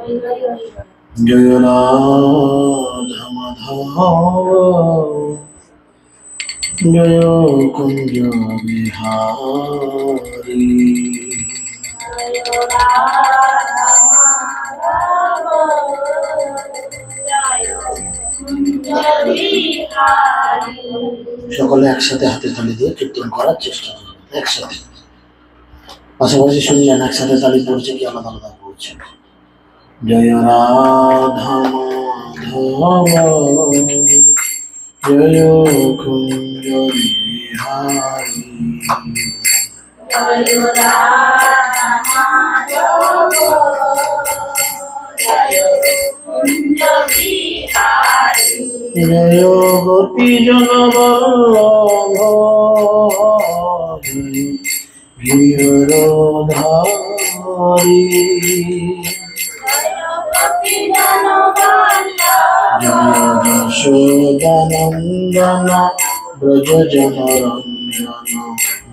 জয় রাধা মাধব জয় কুঞ্জ বিহারী সকলে একসাথে হাতে তালি দিয়ে কীর্তন করার চেষ্টা করুন একসাথে পাশাপাশি শুনলেন একসাথে তালি পড়ছে কি আলাদা আলাদা পড়ছে জয় রাধা মাধব জয় কুঞ্জ বিহারী জয় রাধা মাধব জয় কুঞ্জ বিহারী জয় গোপী জনবল্লভ গিরধারী জয় যশোদানন্দন ব্রজ জনরঞ্জন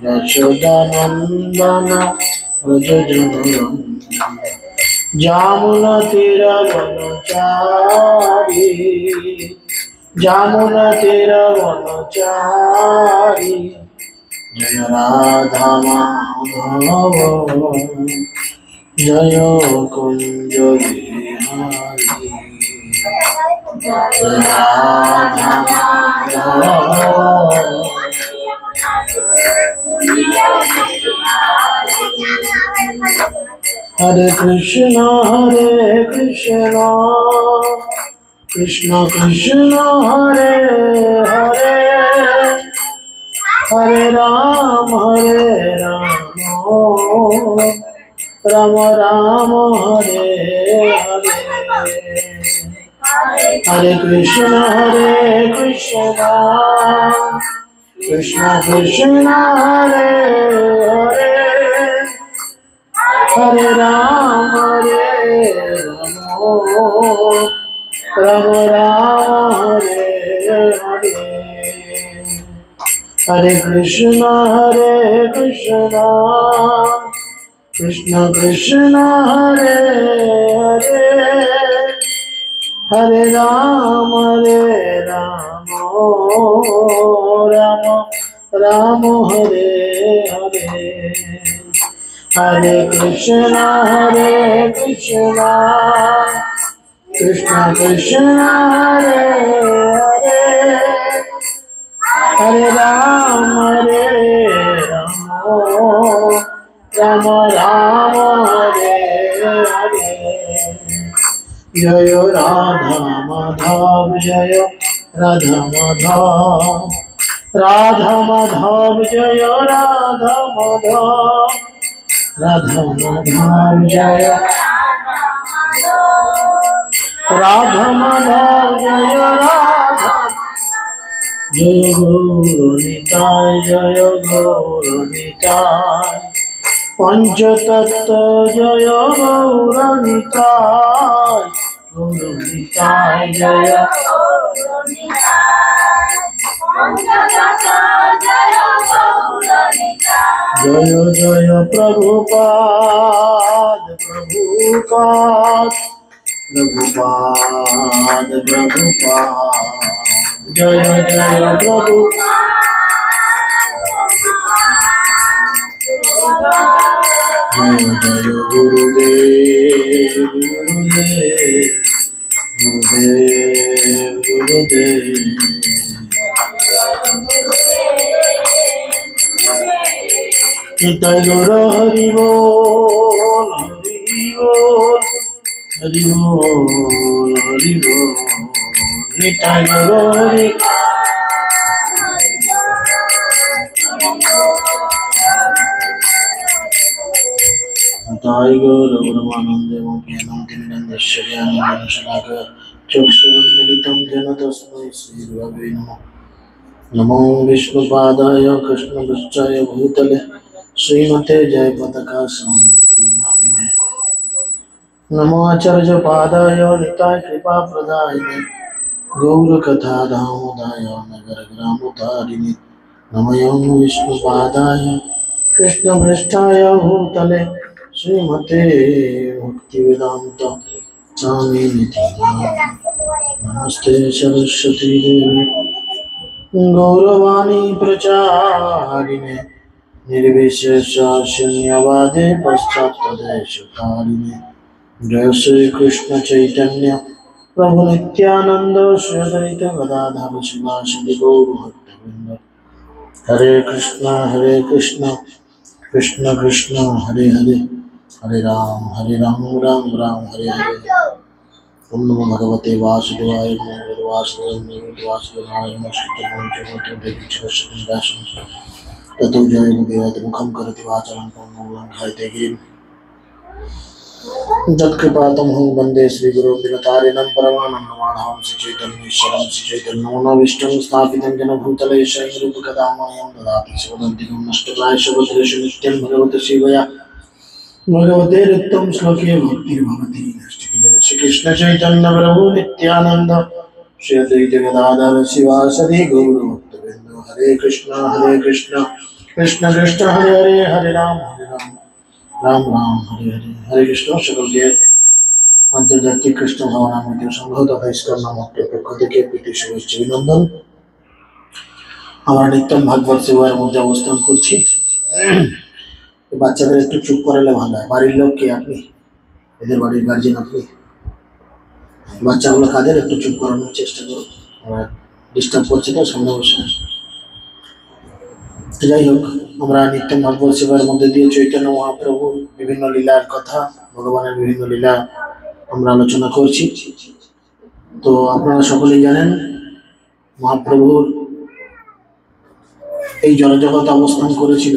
যশোদানন্দন ব্রজ জনরঞ্জন যমুনা তীর বনচারী যমুনা তীর বনচারী জয় রাধা মাধব জয় কুঞ্জ বিহারী জয় রাধা মাধব হরে কৃষ্ণ কৃষ্ণ কৃষ্ণ হরে হরে হরে রাম রাম রাম হরে হরে হরে কৃষ্ণ কৃষ্ণ কৃষ্ণ হরে হরে হরে রাম রাম হরে হরে হরে কৃষ্ণ কৃষ্ণ কৃষ্ণ হরে হরে হরে রাম রাম রাম হরে হরে হরে কৃষ্ণ কৃষ্ণ কৃষ্ণ হরে হরে হরে রাম রাম হরে হরে জয় রাধা মাধব জয় রাধা মাধব রাধা মাধব জয় রাধা মাধব রাধা মাধব জয় রাধা মাধব জয় রাধা জয় গৌরনিতায় জয় গৌরনিতায় পঞ্চতত্ত্ব জয় গৌরনিতায় গৌরনিতায় জয় জয় জয় প্রভুপাদ প্রভুপাদ প্রভুপাদ প্রভুপাদ জয় জয় প্রভু জয় জয় গুরুদেব গুরুদেব গুরুদেব নিতাই গৌর হরি বল হরি বল হরি বল হরি বল নিতাই গৌর হরি নিতাই গৌর ব্রহ্মানন্দে জ্ঞানম তিমিরন্ধস্য জ্ঞানাঞ্জনা শলাকয়া চক্ষুरुन्मीलितं येन तस्मै श्रीगुरवे नमः नमो विष्णुपादाय कृष्णपृष्ठाय भूतले श्रीमते जयपताका स्वामी नामिने नमो आचार्यपादाय निताय कृपाप्रदायिने गौरकथा दामोदाय नगरग्रामोद्धारिणे नमो विष्णुपादाय कृष्णपृष्ठाय भूतले श्रीमते भक्तिवेदान्त गच्छामि नित्यं। नमस्ते सरस्वती देवी गौरवाणी प्रचारिणे निर्विशेष शून्यवादे पश्चात्पदेशकारिणे। जय श्री कृष्ण चैतन्य प्रभु नित्यानंद श्री अद्वैत गदाधर शिवासदि गौर भक्तवृंद। हरे कृष्ण कृष्ण कृष्ण हरे हरे, हरे राम राम राम हरे हरे। ओम नमो भगवते वासुदेवाय नमो वासुदेवाय नमो ततो जयमुदीरयते मुखं करोति वाचालं पङ्गुं लङ्घयते गिरिं यत्कृपातमहं वन्दे श्रीगुरुं दिनतारिणं परमानन्दं माधवं श्रीचैतन्येश्वरं श्रीचैतन्यमनोभीष्टं स्थापितं येन भूतले स्वयं रूपकदा मह्यं ददाति स्वदन्तिकं नष्टप्रायश्च भद्रेषु नित्यं भगवते शिवया भगवते रिक्तं श्लोके भक्तिर्भवति नष्टिके। जय श्रीकृष्ण चैतन्य प्रभु नित्यानंद श्री अद्वैत गदाधर शिवासदि गौरभक्तवृंद। हरे कृष्ण कृष्ण कृष्ण हरे हरे, हरे राम राम राम हरे हरे। हरे कृष्ण। সকলকে আন্তর্জাতিক কৃষ্ণ ভাবনামৃত সংঘ তথা ইস্কন নামকের পক্ষ থেকে প্রীতি শুভেচ্ছা অভিনন্দন। আমরা নিত্যম ভাগবত সেবার মধ্যে অবস্থান করছি। বাচ্চাদের একটু চুপ করালে ভালো হয়। বাড়ির লোক কে? আপনি? এদের বাড়ির গার্জেন আপনি? বাচ্চাগুলো কাদের? একটু চুপ করানোর চেষ্টা করো, ডিস্টার্ব করছে তো সামনে বসে। যাই হোক, আমরা নিত্যম ভাগবত সেবার মধ্যে দিয়ে চৈতন্য মহাপ্রভুর বিভিন্ন লীলার কথা, ভগবানের বিভিন্ন লীলা আমরা আলোচনা করছি। তো আপনারা সকলেই জানেন মহাপ্রভুর এই জড়জগতে অবস্থান করেছিল,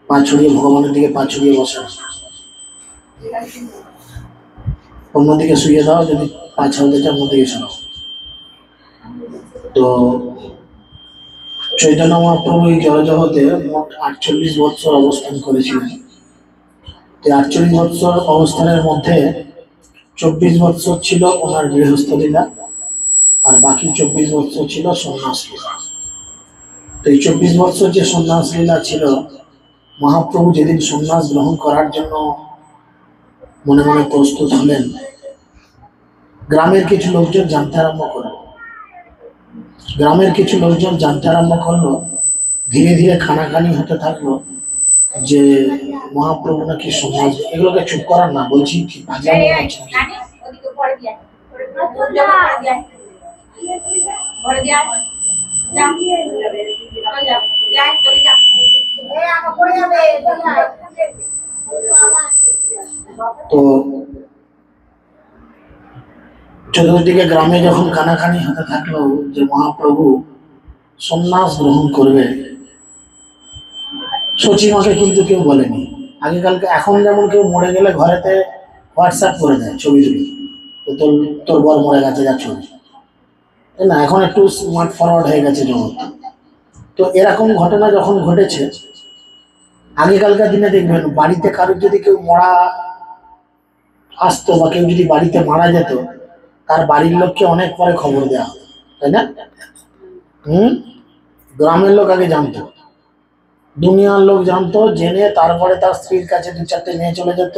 পা ছড়িয়ে ভগবানের দিকে পা ছড়িয়ে বসে, অন্যদিকে শুয়ে দাও, যদি পা ছাড়তে চাও অন্যদিকে ছাড়াও। তো চৈতন্য মহাপ্রভু এই জড়জগতে মোট 48 বৎসর অবস্থান করেছিলেন। 48 বৎসর অবস্থানের মধ্যে 24 বৎসর ছিল ওনার গৃহস্থ লীলা, আর বাকি 24 বৎসর ছিল সন্ন্যাস লীলা। তো এই 24 বৎসর যে সন্ন্যাস লীলা ছিল, মহাপ্রভু যেদিন সন্ন্যাস গ্রহণ করার জন্য মনে মনে প্রস্তুত হলেন, গ্রামের কিছু লোকজন জানতে আরম্ভ করলো। ধীরে ধীরে খানাখানি হতে থাকলো যে মহাপ্রভু নাকি সন্ন্যাস। এগুলোকে চুপ করার না, বলছি তো চতুর্দিকে গ্রামে যখন কানাকানি হতে থাকলো যে মহাপ্রভু সন্ন্যাস গ্রহণ করবে, সচিমাকে কিন্তু কেউ বলেনি। আগেকালকে এখন যেমন কেউ মরে গেলে ঘরেতে হোয়াটসঅ্যাপ করে দেয় ছবি তুলে, তোর বর মরে গেছে যা ছবি, তাই না? এখন একটু স্মার্ট ফরওয়ার্ড হয়ে গেছে জগৎ। তো এরকম ঘটনা যখন ঘটেছে, আগেকালকার দিনে দেখবেন বাড়িতে কারোর যদি কেউ মরা আসতো বা কেউ যদি বাড়িতে মারা যেত, তার বাড়ির লোককে অনেক পরে খবর দেওয়া হতো, তাই না? গ্রামের লোক আগে জানতো, দুনিয়ার লোক জানতো, জেনে তারপরে তার স্ত্রীর কাছে 2-4টে মেয়ে চলে যেত,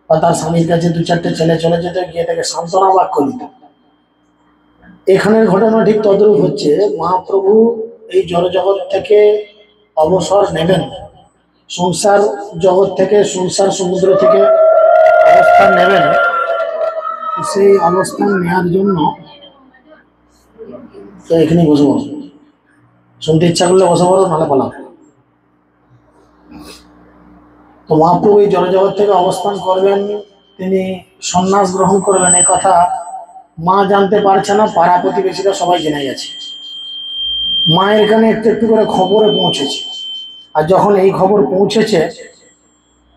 বা তার স্বামীর কাছে 2-4টে ছেলে চলে যেত, গিয়ে তাকে সান্ত্বনা বাক্য দিত। এখানের ঘটনা ঠিক তদ্রূপ হচ্ছে। মহাপ্রভু এই জড়জগৎ থেকে অবসর নেবেন, সংসার জগৎ থেকে, সংসার সমুদ্র থেকে অবস্থান নেবেন। সেই অবস্থান নেওয়ার জন্য তো এখানে বসে বসো, শুনতে ইচ্ছা করলে বসে পড়ো, নাহলে পালাও। তো মহাপ্রভু এই জড়জগৎ থেকে অবস্থান করবেন, তিনি সন্ন্যাস গ্রহণ করবেন, এ কথা মা জানতে পারছে না, পাড়া প্রতিবেশীরা সবাই জেনে গেছে। মায়ের এখানে একটু একটু করে খবরে পৌঁছেছে। আর যখন এই খবর পৌঁছেছে,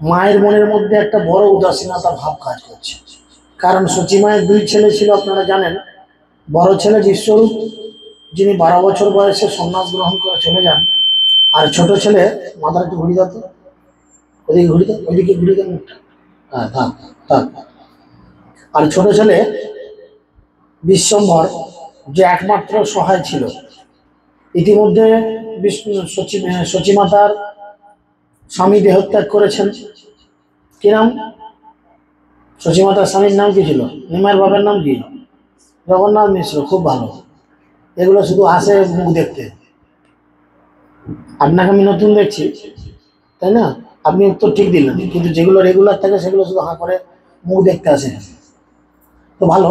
মায়ের মনের মধ্যে একটা বড় উদাসীনতা ভাব কাজ করছে। কারণ সচিমায়ের 2 ছেলে ছিল, আপনারা জানেন। বড় ছেলে বিশ্বরূপ, যিনি 12 বছর বয়সে সন্ন্যাস গ্রহণ করে চলে যান। আর ছোট ছেলে, মাথা একটু ঘুরি দাও তো, ওদিকে ঘুরি দাও, ওইদিকে ঘুরি দাও, হ্যাঁ থাক থাক। আর ছোট ছেলে বিশ্বম্ভর, যে একমাত্র সহায় ছিল। ইতিমধ্যে সচিমাতার স্বামী দেহত্যাগ করেছেন। কি নাম? শচীমাতার স্বামীর নাম কি ছিল? নিমাইয়ের বাবার নাম কি? জগন্নাথ মিশ্র। খুব ভালো। এগুলো শুধু আসে মুখ দেখতে। আপনাকে আমি নতুন দেখছি, তাই না? আপনি উত্তর ঠিক দিলেন, কিন্তু যেগুলো রেগুলার থাকে সেগুলো শুধু হাঁ করে মুখ দেখতে আসে। তো ভালো,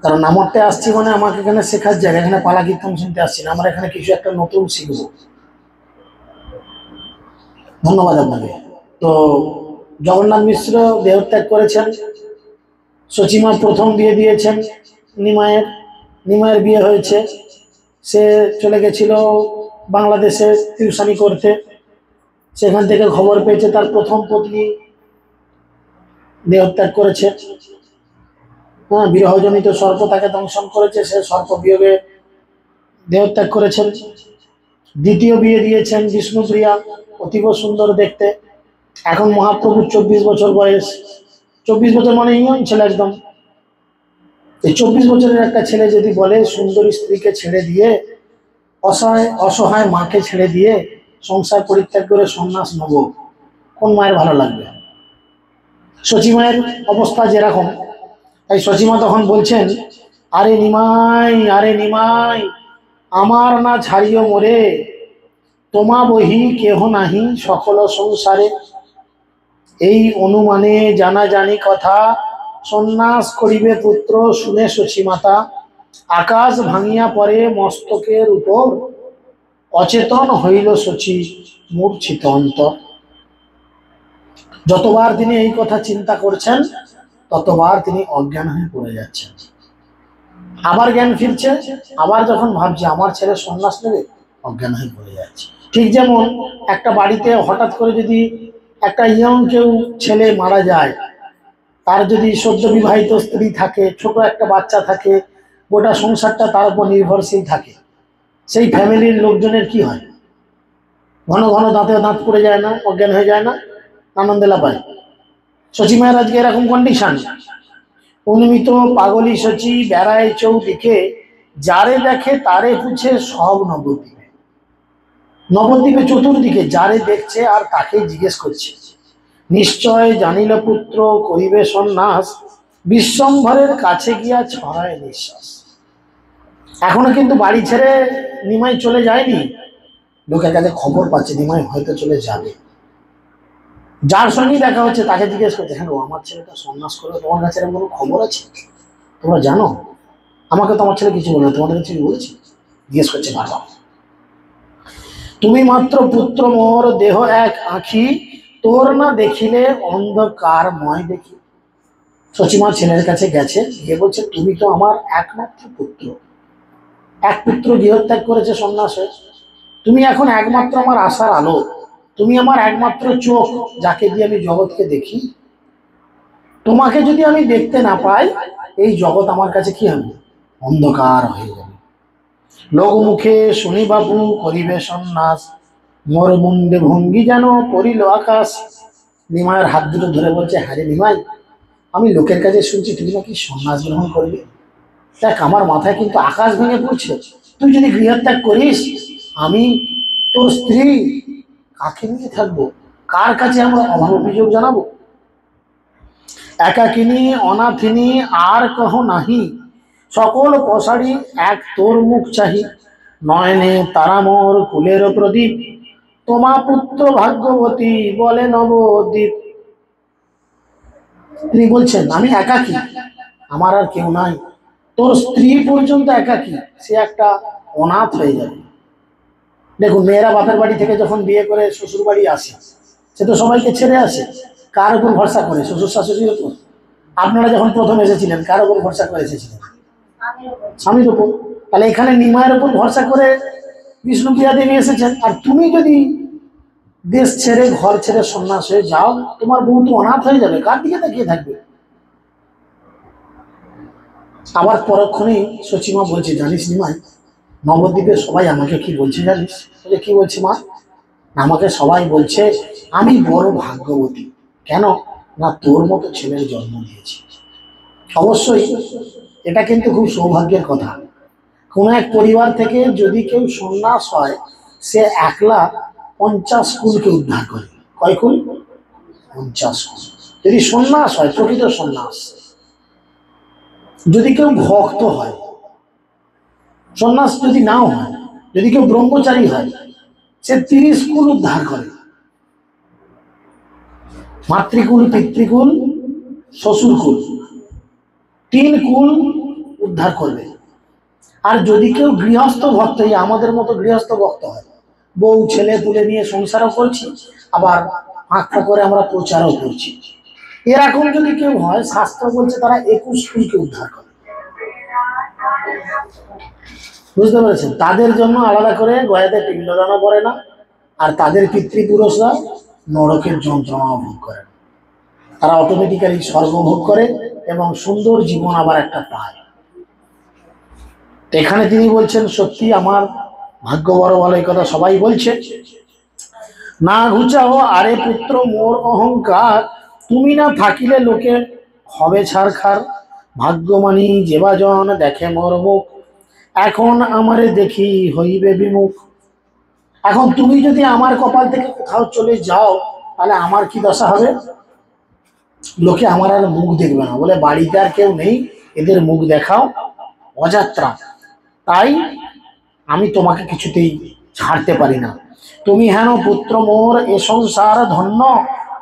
কারণ আমারটা আসছি মানে আমাকে এখানে শেখার জায়গা, এখানে পালা কীর্তন শুনতে আসছি না, আমরা এখানে কিছু একটা নতুন শিখবো। ধন্যবাদ আপনাকে। তো জগন্নাথ মিশ্র দেহত্যাগ করেছেন, শচীমা প্রথম বিয়ে দিয়েছেন নিমাইয়ের। নিমাইয়ের বিয়ে হয়েছে, সে চলে গেছিল বাংলাদেশে টিউশনি করতে। সেখান থেকে খবর পেয়েছে তার প্রথম পত্নী দেহত্যাগ করেছে। হ্যাঁ, বিরহজনিত সর্প তাকে দংশন করেছে, সে সর্প বিয়োগে দেহত্যাগ করেছেন। দ্বিতীয় বিয়ে দিয়েছেন বিষ্ণুপ্রিয়া, অতীব সুন্দর দেখতে। এখন মহাপ্রভুর 24 বছর বয়স। 24 বছর মানে ইয়ং ছেলে একদম। এই 24 বছরের একটা ছেলে যদি বলে সুন্দরী স্ত্রীকে ছেড়ে দিয়ে, অসহায় অসহায় মাকে ছেড়ে দিয়ে সংসার পরিত্যাগ করে সন্ন্যাস নেব, কোন মায়ের ভালো লাগবে? শচীমায়ের অবস্থা যেরকম, তাই শচীমা তখন বলছেন, আরে নিমাই, আরে নিমাই, আমার না ছাড়িও মোরে, তোমা বহি কেহ নাহি সকল সংসারে। এই অনুমানে জানা জানি কথা, সন্ন্যাস করিবে পুত্র শুনে শচীমাতা। আকাশ ভাঙিয়া পড়ে মস্তকের উপর, অচেতন হইল শচী মূর্ছিত অন্তর। যতবার তিনি এই কথা চিন্তা করছেন ততবার তিনি অজ্ঞান হয়ে পড়ে যাচ্ছেন। আবার জ্ঞান ফিরছে, আবার যখন ভাবছে আমার ছেলে সন্ন্যাস নেবে, অজ্ঞান হয়ে পড়ে যাচ্ছে। ঠিক যেমন একটা বাড়িতে হঠাৎ করে যদি একটা ইয়ং কেউ ছেলে মারা যায়, তার যদি সদ্য বিবাহিত স্ত্রী থাকে, ছোট একটা বাচ্চা থাকে, গোটা সংসারটা তার উপর নির্ভরশীল থাকে, সেই ফ্যামিলির লোকজনের কি হয়? ঘন ঘন দাঁতে দাঁত পড়ে যায় না? অজ্ঞান হয়ে যায় না? আনন্দে লাপায়। শচীমায়ের আজকে এরকম কন্ডিশন। উন্মিত পাগলি শচী বেড়ায় চৌদিকে, যারে দেখে তারে পুছে সব নবদ্বীপে। নবদ্বীপে চতুর্দিকে যারে দেখছে আর তাকে জিজ্ঞেস করছে, নিশ্চয় জানিল পুত্র করিবে সন্ন্যাস, বিশ্বম্ভরের কাছে গিয়া ছড়ায় নিঃশ্বাস। এখনো কিন্তু বাড়ি ছেড়ে নিমাই চলে যায়নি, লোকের কাছে খবর পাচ্ছে নিমাই হয়তো চলে যাবে। যার সঙ্গে দেখা হচ্ছে তাকে জিজ্ঞেস করছে, হ্যাঁ আমার ছেলেটা সন্ন্যাস করবে, তোমার কাছে এরকম কোনো খবর আছে? তোমরা জানো? আমাকে তো আমার ছেলে কিছু বলে, তোমাদের কিছু বলেছি? জিজ্ঞেস করছে বারবার। তুমি মাত্র পুত্র মোর দেহ এক আঁখি, তোর না দেখিলে অন্ধকারময় দেখি। শচীমা ছেলের কাছে গেছে, গিয়ে বলছে তুমি তো আমার একমাত্র পুত্র, এক পুত্র গৃহত্যাগ করেছে সন্ন্যাস হয়ে, তুমি এখন একমাত্র আমার আশার আলো, তুমি আমার একমাত্র চোখ, যাকে দিয়ে আমি জগৎকে দেখি। তোমাকে যদি আমি দেখতে না পাই, এই জগৎ আমার কাছে কি হবে? অন্ধকার হয়ে যাবে। লোক মুখে শুনি বাবু করিবে সন্ন্যাস, মোর মুন্ডে ভঙ্গি যেন পড়িল আকাশ। নিমায়ের হাত দুটো ধরে বলছে, হ্যাঁ রে নিমাই, আমি লোকের কাছে শুনছি তুই নাকি সন্ন্যাস গ্রহণ করবি। দেখ আমার মাথায় কিন্তু আকাশ ভেঙে পড়ছে। তুই যদি গৃহত্যাগ করিস, আমি তোর স্ত্রী কাকে নিয়ে থাকবো? কার কাছে আমরা অভাব অভিযোগ জানাবো? একাকিনী অনাথিনী আর কহ নাহি, সকল পশাড়ি এক তোর মুখ চাহি। নয়নে তারা মোর কুলের প্রদীপ, তোমা পুত্র ভাগ্যবতী বলে নবদ্বীপ। তিনি বলছেন আমি একাকী, আমার আর কেউ নাই। তোর স্ত্রী পর্যন্ত একাকী, সে একটা অনাথ হয়ে যাবে। দেখুন, মেয়েরা বাপের বাড়ি থেকে যখন বিয়ে করে শ্বশুর বাড়ি আসে, সে তো সবাইকে ছেড়ে আসে। কার উপর ভরসা করে? শ্বশুর শাশুড়ির উপর। আপনারা যখন প্রথম এসেছিলেন কার উপর ভরসা করে এসেছিলেন? স্বামীর উপর। তাহলে এখানে নিমায়ের উপর ভরসা করে বিষ্ণুপ্রিয়া দেবী এসেছেন। আর তুমি যদি দেশ ছেড়ে ঘর ছেড়ে সন্ন্যাস হয়ে যাও, তোমার বউ তো অনাথ হয়ে যাবে, কার দিকে তাকিয়ে থাকবে? আবার পরক্ষণেই শচীমা বলছে, জানিস নিমাই, নবদ্বীপে সবাই আমাকে কি বলছে জানিস? কি বলছে মা? আমাকে সবাই বলছে আমি বড় ভাগ্যবতী। কেন না? তোর মতো ছেলের জন্ম দিয়েছি। অবশ্যই এটা কিন্তু খুব সৌভাগ্যের কথা। কোনো এক পরিবার থেকে যদি কেউ সন্ন্যাস হয়, সে একলা 50 কুলকে উদ্ধার করে। কয় কুল? 50 কুল। যদি সন্ন্যাস হয়, প্রকৃত সন্ন্যাস, যদি কেউ ভক্ত হয়, সন্ন্যাস যদি নাও হয়, যদি কেউ ব্রহ্মচারী হয়, সে 30 কুল উদ্ধার করে, মাতৃকুল, পিতৃকুল, শ্বশুরকুল, 3 কুল উদ্ধার করবে। আর যদি কেউ গৃহস্থ ভক্ত, আমাদের মতো গৃহস্থ ভক্ত হয়, বউ ছেলে পুলে নিয়ে সংসারও করছি, আবার ফাঁকা করে আমরা প্রচারও করছি, এরকম যদি কেউ হয়, শাস্ত্র বলছে তারা 21 কুলকে উদ্ধার করে। বুঝতে পেরেছেন? তাদের জন্য আলাদা করে গয়াতে পিণ্ডদানও করে না, আর তাদের পিতৃপুরুষরা নরকের যন্ত্রণা ভোগ করে, তারা অটোমেটিক্যালি স্বর্গ ভোগ করে এবং সুন্দর জীবন আবার একটা পায়। এখানে তিনি বলছেন, সত্যি আমার ভাগ্য বড় ভালো, এই কথা সবাই বলছে। না ঘুচাও আরে পুত্র মোর অহংকার, তুমি না থাকিলে লোকে হবে ছারখার, ভাগ্যমানী যেবাজন দেখে মোর মুখ, এখন আমারে দেখি হইবে বিমুখ। এখন তুমি যদি আমার কপাল থেকে কোথাও চলে যাও, তাহলে আমার কি দশা হবে? লোকে আমার আর মুখ দেখবে না, বলে বাড়িতে আর কেউ নেই, এদের মুখ দেখাও অযাত্রা, তাই আমি তোমাকে কিছুতেই ছাড়তে পারি না। তুমি হেন পুত্র মোর এ সংসার ধন্য,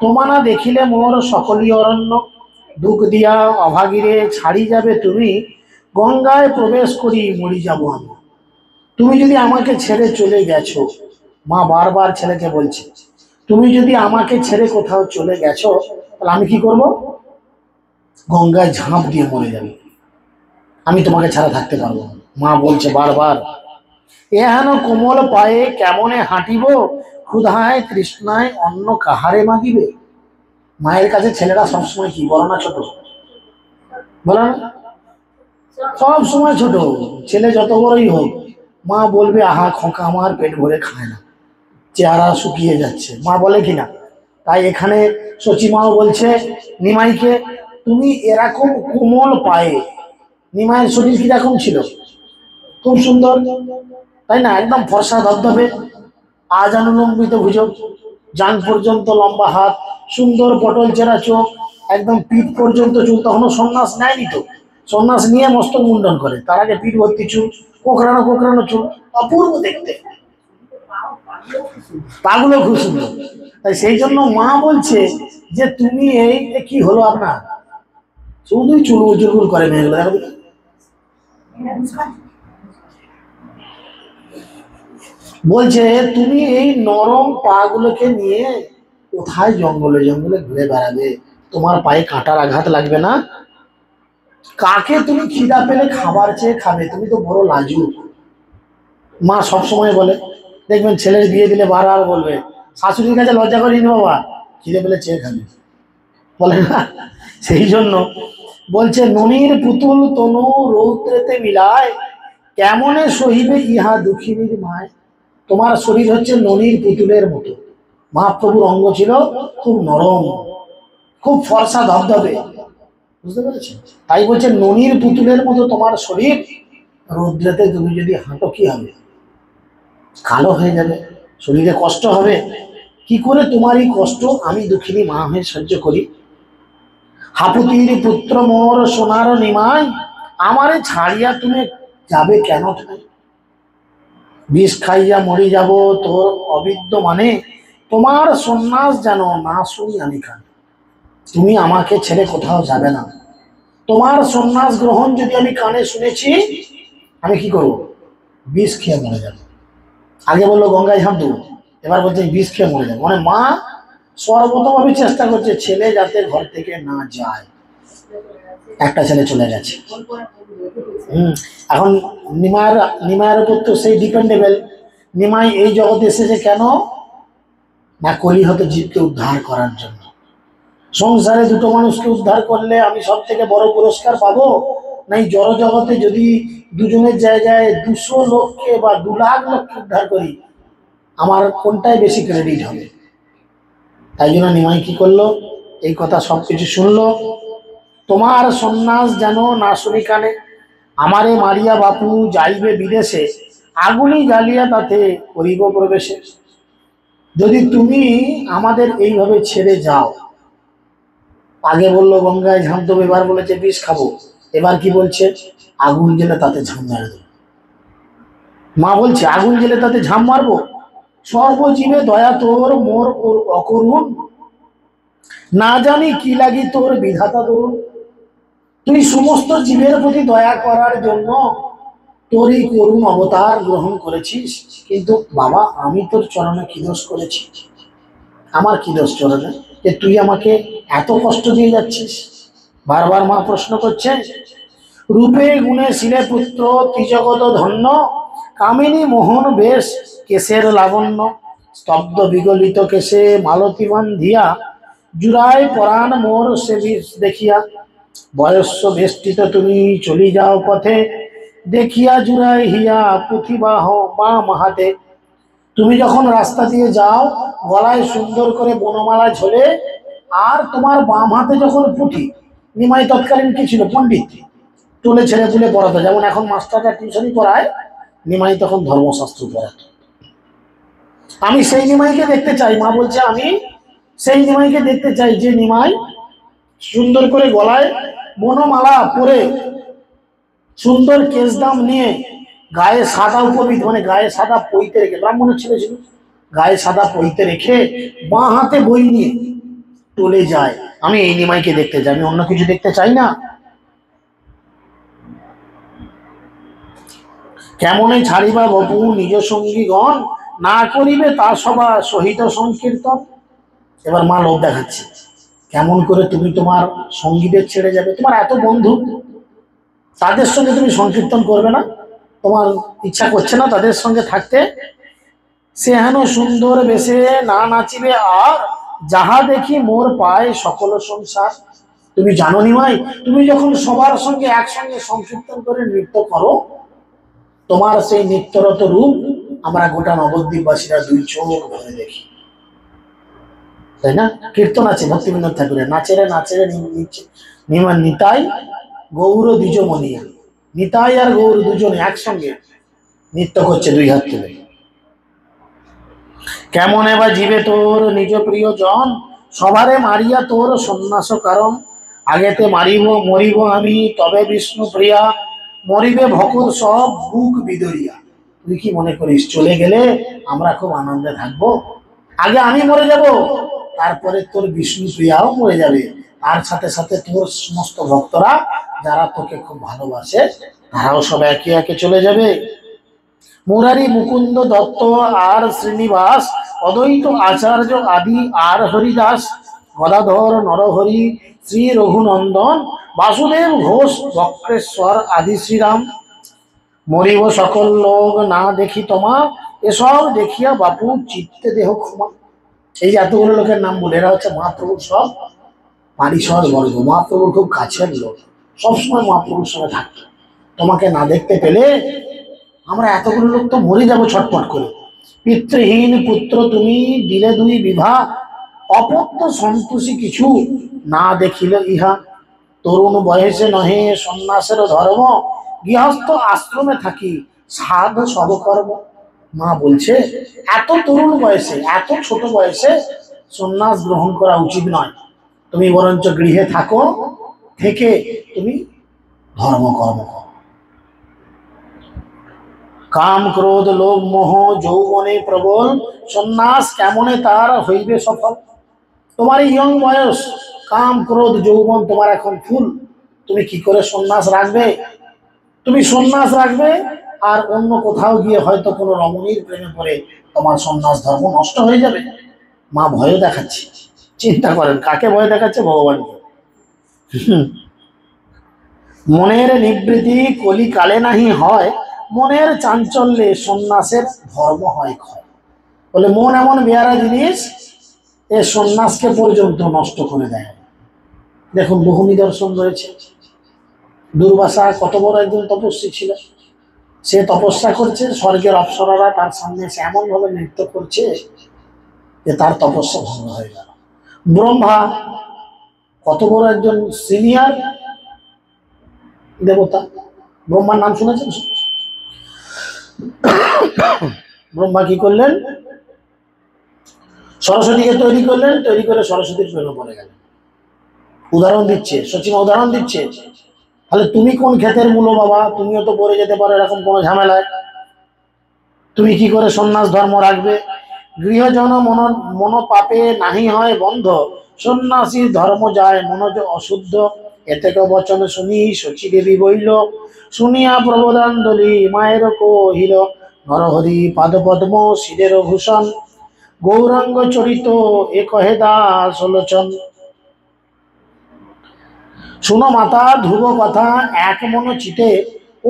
তোমা না দেখিলে মোর সকলই অরণ্য, দুঃখ দিয়া অভাগীরে ছাড়ি যাবে তুমি, গঙ্গায় প্রবেশ করি মরি যাব আমি। তুমি যদি আমাকে ছেড়ে চলে গেছো, মা বারবার ছেলেকে বলছে, তুমি যদি আমাকে ছেড়ে কোথাও চলে গেছো, তাহলে আমি কি করব? গঙ্গায় ঝাঁপ দিয়ে মরে যাবে, আমি তোমাকে ছাড়া থাকতে পারবো না। মা বলছে বারবার, এহেন কোমল পায়ে কেমনে হাঁটিব, ক্ষুধায় তৃষ্ণায় অন্ন কাহারে মাগিবে। মায়ের কাছে ছেলেরা সবসময় কি, বড় না ছোট? বলো না, সব সময় ছোট। ছেলে যত বড়ই হোক, মা বলবে আহা খোকা আমার পেট ভরে খায় না, চেহারা শুকিয়ে যাচ্ছে, মা বলে কিনা? তাই এখানে সচিমাও বলছে নিমাইকে, তুমি এরকম কোমল পায়ে, নিমাইয়ের শরীর কিরকম ছিল? খুব সুন্দর, তাই না? একদম ফর্সা ধবধবে, আজ অনুলম্বিত ভুজক, জান পর্যন্ত লম্বা হাত, সুন্দর পটল চেরা চোখ, একদম পিঠ পর্যন্ত চুল। তখনও সন্ন্যাস নেয়নি তো, সন্ন্যাস নিয়ে মস্তক মুন্ডন করে, তার আগে পিঠ ভর্তি চুল, কোকড়ানো কোকড়ানো চুল, অপূর্ব দেখতে, পাগুলো খুব সুন্দর। তাই সেই জন্য মা বলছে যে তুমি এই কি হলো আপনার, শুধুই চুলবুল চুলবুল করে মেয়েগুলো, দেখো বলছে তুমি এই নরম পা গুলোকে নিয়ে কোথায় জঙ্গলে জঙ্গলে ঘুরে বেড়াবে, তোমার পায়ে কাঁটার আঘাত লাগবে না? কাকে তুমি খিদা পেলে খাবার চেয়ে খাবে? তুমি তো বড় লাজুক। মা সবসময় বলে, দেখবেন ছেলের বিয়ে দিলে বারবার বলবে, শাশুড়ির কাছে লজ্জা করিনি বাবা, খিদে পেলে চেয়ে খাবে, বলে না? সেই জন্য বলছে ননির পুতুল তনু রৌদ্রেতে মিলায়, কেমনে সহিবে ইহা দুঃখিনীর মায়। তোমার শরীর হচ্ছে ননির পুতুলের মতো, মহাপ্রভুর অঙ্গ ছিল খুব নরম, খুব ফর্সা ধবধবে, বুঝতে পেরেছেন? তাই বলছে ননির পুতুলের মতো তোমার শরীর, রৌদ্রেতে তুমি যদি হাঁটো কি হবে? কালো হয়ে যাবে, শরীরে কষ্ট হবে। কি করে তোমার এই কষ্ট আমি দুঃখিনী মা হয়ে সহ্য করি? হাপুতির পুত্র মোর সোনার নিমাই, আমারে ছাড়িয়া তুমি যাবে কেন? বিষ খাইয়া মরি যাব তোর অবিদ্য মানে, তোমার সন্ন্যাস যেন না শুনি আমি খান। তুমি আমাকে ছেড়ে কোথাও যাবে না, তোমার সন্ন্যাস গ্রহণ যদি আমি কানে শুনেছি, আমি কি করব? বিষ খেয়ে মরে যাব। আগে বললো গঙ্গায় ঝাঁপ দেবো, এবার বলছে বিষ খেয়ে মরে যাবো। মানে মা সর্বতভাবে চেষ্টা করছে ছেলে যাতে ঘর থেকে না যায়। একটা ছেলে চলে গেছে, এখন নিমায়ের উপর তো সেই ডিপেন্ডেবল। নিমাই এই জগতে এসেছে কেন না, কলিহত জীবকে উদ্ধার করার জন্য। সংসারে দুটো মানুষকে উদ্ধার করলে আমি সব থেকে বড় পুরস্কার পাবো, না এই জড় জগতে যদি দুজনের জায়গায় 200 লোককে বা 2 লাখ লোককে উদ্ধার করি, আমার কোনটাই বেশি ক্রেডিট হবে? তাই জন্য নিমাই কি করলো, এই কথা সবকিছু শুনলো। তোমার সন্ন্যাস যেন না শুনি কানে, আমারে মারিয়া বাপু যাইবে বিদেশে, আগুনি জ্বালিয়া তাতে করিব প্রবেশে। যদি তুমি আমাদের এইভাবে ছেড়ে যাও, আগে বললো গঙ্গায় ঝাঁপ দেবো, এবার বলেছে বিষ খাবো, এবার কি বলছে আগুন জেলে তাতে ঝাঁপ মেরে দেবো। মা বলছে আগুন জেলে তাতে ঝাঁপ মারবো? সর্বজীবে দয়া তোর মোর অকরুণ, না জানি কি লাগি তোর বিধাতা দরুন। তুই সমস্ত জীবের প্রতি দয়া করার জন্য তোর এই করুণ অবতার গ্রহণ করেছিস, কিন্তু বাবা আমি তোর চরণে কি দোষ করেছি? আমার কি দোষ চরণে যে তুই আমাকে এত কষ্ট দিয়ে যাচ্ছিস? বারবার মা প্রশ্ন করছে। রূপে গুণে শিলে পুত্র ত্রিজগত ধন্য, কামিনী মোহন বেশ কেশের লাবণ্য, স্তব্ধ বিগলিত কেশে মালতী বান্ধিয়া, জুড়ায় পরাণ মোর সে দেখিয়া। বয়স্য বেষ্টিত তুমি চলি যাও পথে, দেখিয়া জুড়াই হিয়া পুঁথিবাহ বাম হাতে। তুমি যখন রাস্তা দিয়ে যাও, গলায় সুন্দর করে বনমালা ঝোলে, আর তোমার বাম হাতে যখন পুঁথি, নিমাই তৎকালীন কি ছিল পণ্ডিত, তুলে ছেড়ে তুলে পড়াতো, যেমন এখন মাস্টাররা টিউশনই পড়ায়, নিমাই তখন ধর্মশাস্ত্র পড়াতো। আমি সেই নিমাইকে দেখতে চাই। মা বলছে আমি সেই নিমাইকে দেখতে চাই যে নিমাই সুন্দর করে গলায় বনমালা পরে, সুন্দর কেশদাম নিয়ে, গায়ে সাদা উপবিধ মানে গায়ে সাদা পইতে রেখে, ব্রাহ্মণের ছেলে ছিল, গায়ে সাদা পইতে রেখে বাঁ হাতে বই নিয়ে টলে যায়। আমি এই নিমাইকে দেখতে চাই, আমি অন্য কিছু দেখতে চাই না। কেমনে ছাড়িবা বপু নিজ সঙ্গীগণ, না করিবে তা সভা সহিত সংকীর্তন। এবার মা লোভ দেখাচ্ছে, কেমন করে তুমি তোমার সঙ্গীদের ছেড়ে যাবে? তোমার এত বন্ধু, তাদের সঙ্গে তুমি সংকীর্তন করবে না? তোমার ইচ্ছা করছে না তাদের সঙ্গে থাকতে? সে হেন সুন্দর বেশে না নাচিবে আর, যাহা দেখি মোর পায় সকল সংসার। তুমি জানো নিমাই, তুমি যখন সবার সঙ্গে একসঙ্গে সংকীর্তন করে নৃত্য করো, তোমার সেই নিত্যরত রূপ আমরা গোটা নবদ্বীপবাসীরা দুই চোখ ভরে দেখি, তাই না? কীর্তন আছে ভক্তিবিনোদ ঠাকুরের, নাচেরে নাচেরে নিতাই গৌর দ্বিজ মনিয়া, নিতাই আর গৌর দুজনে একসঙ্গে নৃত্য করছে দুই হাত তুলে। কেমন এবার জীবে তোর নিজ প্রিয় জন, সবারে মারিয়া তোর সন্ন্যাস কারণ। আগেতে মারিব মরিব আমি তবে বিষ্ণু প্রিয়া, মরিবে ভকত সব বুক বিদরিয়া। তুই কি মনে করিস চলে গেলে আমরা খুব আনন্দে থাকবো? আগে আমি মরে যাব, তারপরে তোর বিষ্ণু প্রিয়াও মরে যাবে, তার সাথে সাথে তোর সমস্ত ভক্তরা যারা তোকে খুব ভালোবাসে তারাও সব একে একে চলে যাবে। মুরারি মুকুন্দ দত্ত আর শ্রীনিবাস, অদ্বৈত আচার্য আদি আর হরিদাস, গদাধর নরহরি শ্রী রঘুনন্দন, বাসুদেব ঘোষ বক্রেশ্বর আদি শ্রীরাম। মরিব সকল লোক না দেখি তোমা, এসব দেখিয়া বাপু চিত্তে দেহ ক্ষমা। এই যে এতগুলো লোকের নাম বলে, এরা হচ্ছে মহাপ্রভুর সব পারিষদ বর্গ, মহাপ্রভুর খুব কাছের লোক, সবসময় মহাপ্রভুর সঙ্গে থাকতো। তোমাকে না দেখতে পেলে আমরা এতগুলো লোক তো মরে যাবো ছটপট করে। পিতৃহীন পুত্র তুমি দিলে দুই বিবাহ, অপত্য সন্তোষী কিছু না দেখিল ইহা। তরুণ বয়সে নহে সন্ন্যাসের ধর্ম, গৃহস্থ আশ্রমে থাকি সাধ সবকর্ম। মা বলছে এত তরুণ বয়সে, এত ছোট বয়সে সন্ন্যাস গ্রহণ করা উচিত নয়, তুমি বরঞ্চ গৃহে থাকো, থেকে তুমি ধর্মকর্ম করো। কাম ক্রোধ লোভ মোহ যৌবনে প্রবল, সন্ন্যাস কেমনে তার হইবে সফল। তোমার ইয়ং বয়স, কাম ক্রোধ যৌবন তোমার এখন ফুল, তুমি কি করে সন্ন্যাস রাখবে? তুমি সন্ন্যাস রাখবে আর অন্য কোথাও গিয়ে হয়তো কোনো রমণীর প্রেমে পড়ে তোমার সন্ন্যাস ধর্ম নষ্ট হয়ে যাবে। মা ভয় দেখাচ্ছে, চিন্তা করেন কাকে ভয় দেখাচ্ছে? ভগবানকে। মনের নিবৃত্তি কলিকালে নাহি হয়, মনের চাঞ্চল্যে সন্ন্যাসের ধর্ম হয় ক্ষয়। বলে মন এমন বেয়ারা জিনিস, এ সন্ন্যাসকে পর্যন্ত নষ্ট করে দেয়। দেখুন বহু নিদর্শন রয়েছে। দুর্বাসা কত বড় একজন তপস্বী ছিল, সে তপস্যা করছে, স্বর্গের অপ্সরারা তার সামনে এসে এমন ভাবে নৃত্য করছে যে তার তপস্যা ভঙ্গ হয়ে গেল। ব্রহ্মা কত বড় একজন সিনিয়র দেবতা, ব্রহ্মার নাম শুনেছেন? ব্রহ্মা কি করলেন? সরস্বতীকে তৈরি করলেন, তৈরি করে সরস্বতীর প্রেমে পড়ে গেলেন। উদাহরণ দিচ্ছে, সচিমা উদাহরণ দিচ্ছে। তাহলে তুমি কোন ক্ষেতের মূল বাবা? তুমিও তো পড়ে যেতে পারো এরকম কোনো ঝামেলায়। তুমি কি করে সন্ন্যাস ধর্ম রাখবে? গৃহজন মন পাপে নাহি হয় বন্ধ, সন্ন্যাসী ধর্ম যায় মনোজ অশুদ্ধ। এতেক বচন শুনি শচী দেবী বইল, শুনিয়া প্রবোদাঞ্জলি মায়ের কহিল, নরহরি পাদপদ্ম শিরের ভূষণ, গৌরাঙ্গ চরিত এ কহে দাস লোচন। শুনো মাতা ধ্রুব কথা এক মন চিতে,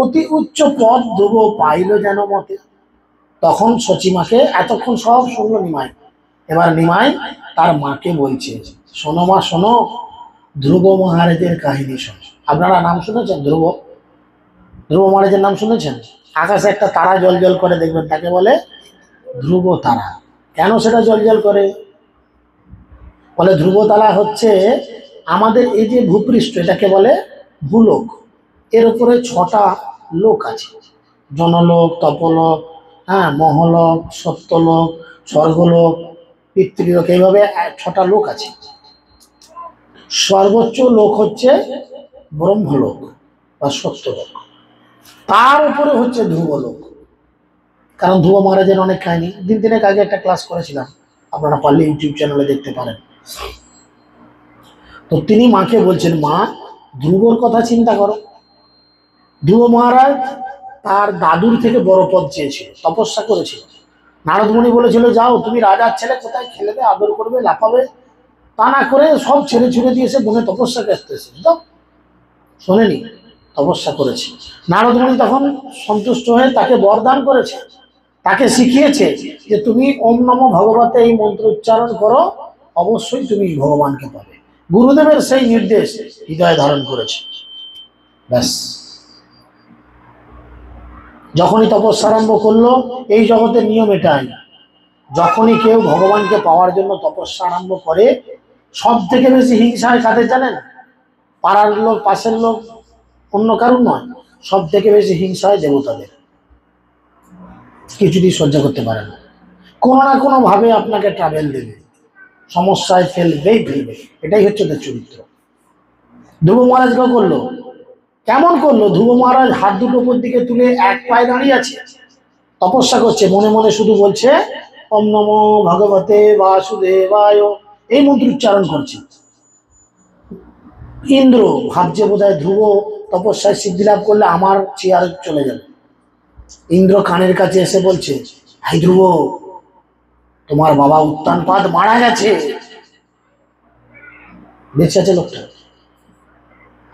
অতি উচ্চ পদ ধ্রুব পাইল যেন মতে। তখন সচিমাকে, এতক্ষণ সব শুনলো নিমাই, এবার নিমাই তার মাকে বলছে, শোনো মা শোনো, ধ্রুব মহারাজের কাহিনী শোনো। আপনারা নাম শুনেছেন ধ্রুব? ধ্রুব মহারাজের নাম শুনেছেন? আকাশে একটা তারা জল জল করে, দেখবেন তাকে বলে ধ্রুব তারা। কেন সেটা জল জল করে? বলে ধ্রুব তারা হচ্ছে আমাদের এই যে ভূপৃষ্ঠ, এটাকে বলে ভূলোক। এর উপরে 6টা লোক আছে, জনলোক, তপলোক, হ্যাঁ, মহলোক, সত্যলোক, স্বর্গলোক, পিতৃলোক, এইভাবে 6টা লোক আছে। সর্বোচ্চ লোক হচ্ছে ব্রহ্মলোক বা সত্যলোক, তার উপরে হচ্ছে ধ্রুবলোক। কারণ ধ্রুব মহারাজের অনেক কাহিনী দিন দিনের আগে একটা ক্লাস করেছিলাম, আপনারা পারলে ইউটিউব চ্যানেলে দেখতে পারেন। তো তিনি মাকে বলছেন, মা ধ্রুবর কথা চিন্তা করো। ধ্রুব মহারাজ তার দাদুর থেকে বড় পদ চেয়েছিল, তপস্যা করেছিল। নারদমণি বলেছিল, যাও তুমি রাজার ছেলে, কোথায় খেলবে, আদর করবে, লাফাবে। তা না করে সব ছেড়ে ছুড়ে দিয়েছে, বনে তপস্যা করতে এসেছে। তো শোনেনি, তপস্যা করেছে। নারদমণি তখন সন্তুষ্ট হয়ে তাকে বরদান করেছে, তাকে শিখিয়েছে যে তুমি ওম নমো ভগবতে এই মন্ত্র উচ্চারণ করো, অবশ্যই তুমি ভগবানকে পাবে। গুরুদেবের সেই নির্দেশ হৃদয়ে ধারণ করেছে। ব্যাস, যখনই তপস্যা আরম্ভ করলো, এই জগতের নিয়ম এটাই, যখনই কেউ ভগবানকে পাওয়ার জন্য তপস্যা আরম্ভ করে, সব থেকে বেশি হিংসা হয় কাদের জানেন? পাড়ার লোক, পাশের লোক, অন্য কারণ নয়। সব থেকে বেশি হিংসা হয় দেবতাদের। কিছুতেই সহ্য করতে পারে না, কোনো না কোনো ভাবে আপনাকে ট্রাভেল দেবে, সমস্যায় ফেলবেই ফেলবে। এটাই হচ্ছে ওদের চরিত্র। ধ্রুব মহারাজকেও করলো। কেমন করলো? ধ্রুব মহারাজ হাত দুটো উপর দিকে তুলে এক পায়ে দাঁড়িয়ে আছে, তপস্যা করছে, মনে মনে শুধু বলছে ওম নমো ভগবতে বাসুদেবায়, এই মন্ত্র উচ্চারণ করছে। ইন্দ্র ভাবছে বোধহয় ধ্রুব তপস্যায় সিদ্ধি লাভ করলে আমার চেয়ার চলে যাবে। ইন্দ্র কানের কাছে এসে বলছে, হাই ধ্রুব, তোমার বাবা উত্তানপাদ মারা গেছে। বেঁচে আছে লোকটা,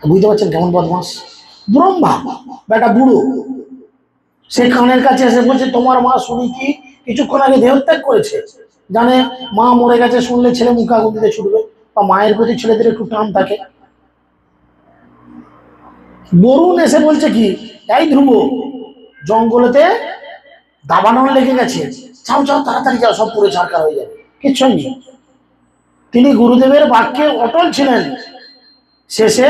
বুঝতে পারছেন কেমন বদমাস? ব্রহ্মা বেটা বুড়ো, সে কানের কাছে এসে বলছে, তোমার মা শুনি কি কিছুক্ষণ আগে দেহত্যাগ করেছে। জানে মা মরে গেছে শুনলে ছেলে মুখে আগুন দিতে ছুটবে, বা মায়ের প্রতি ছেলেদের একটু টান থাকে। বরুণ এসে বলছে কি, এই ধ্রুব, জঙ্গলেতে দাবানল লেগে গেছে, যাও যাও তাড়াতাড়ি যাও, সব পুরো ছাড়কার হয়ে যাবে। কিচ্ছুই নেই। তিনি গুরুদেবের বাক্যে অটল ছিলেন। শেষে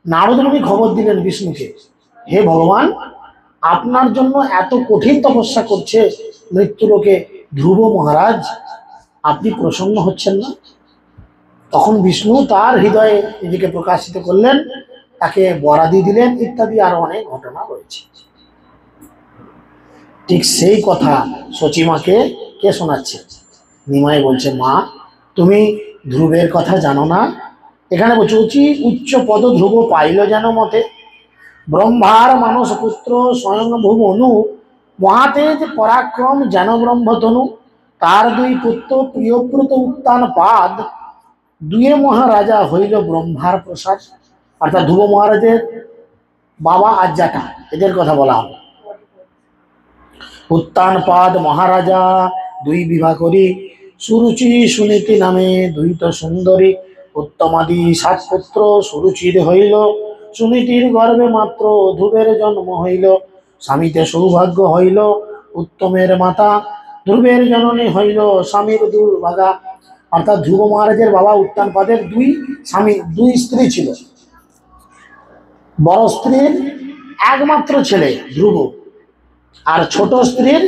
নারদমণি খবর দিলেন বিষ্ণুকে, হে ভগবান, আপনার জন্য এত কঠিন তপস্যা করছে মৃত্যুলোকে ধ্রুব মহারাজ, আপনি প্রসন্ন হচ্ছেন না? তখন বিষ্ণু তার হৃদয়ে নিজেকে প্রকাশিত করলেন, তাকে বরাদি দিলেন, ইত্যাদি আরো অনেক ঘটনা রয়েছে। ঠিক সেই কথা সচিমাকে কে শোনাচ্ছে? নিমাই বলছে, মা তুমি ধ্রুবের কথা জানো না? এখানে বলছে, উচ্চ পদ ধ্রুব পাইল যেন মতে, ব্রহ্মার মানস পুত্র স্বয়ংভূ অনু, মহাতেজ পরাক্রম যেন ব্রহ্মতনু, তার দুই পুত্র প্রিয়ব্রত উত্তান পাদ, দুয়ে মহারাজা হইল ব্রহ্মার প্রসাদ। অর্থাৎ ধ্রুব মহারাজের বাবা আর জ্যাঠা, এদের কথা বলা হবে। উত্তান পাদ মহারাজা দুই বিবাহ করি, সুরুচি সুনীতি নামে দুইটা সুন্দরী, উত্তমাদি 7 পুত্র সুরুচির হইল, সুনীতির গর্ভে মাত্র ধ্রুবের জন্ম হইল, স্বামীতে সৌভাগ্য হইল, উত্তমের মাতা ধ্রুবের জননী হইল স্বামীর দুর্ভাগা। অর্থাৎ ধ্রুব মহারাজের বাবা উত্তানপাদের 2 স্বামী, 2 স্ত্রী ছিল। বড় স্ত্রীর একমাত্র ছেলে ধ্রুব, আর ছোট স্ত্রীর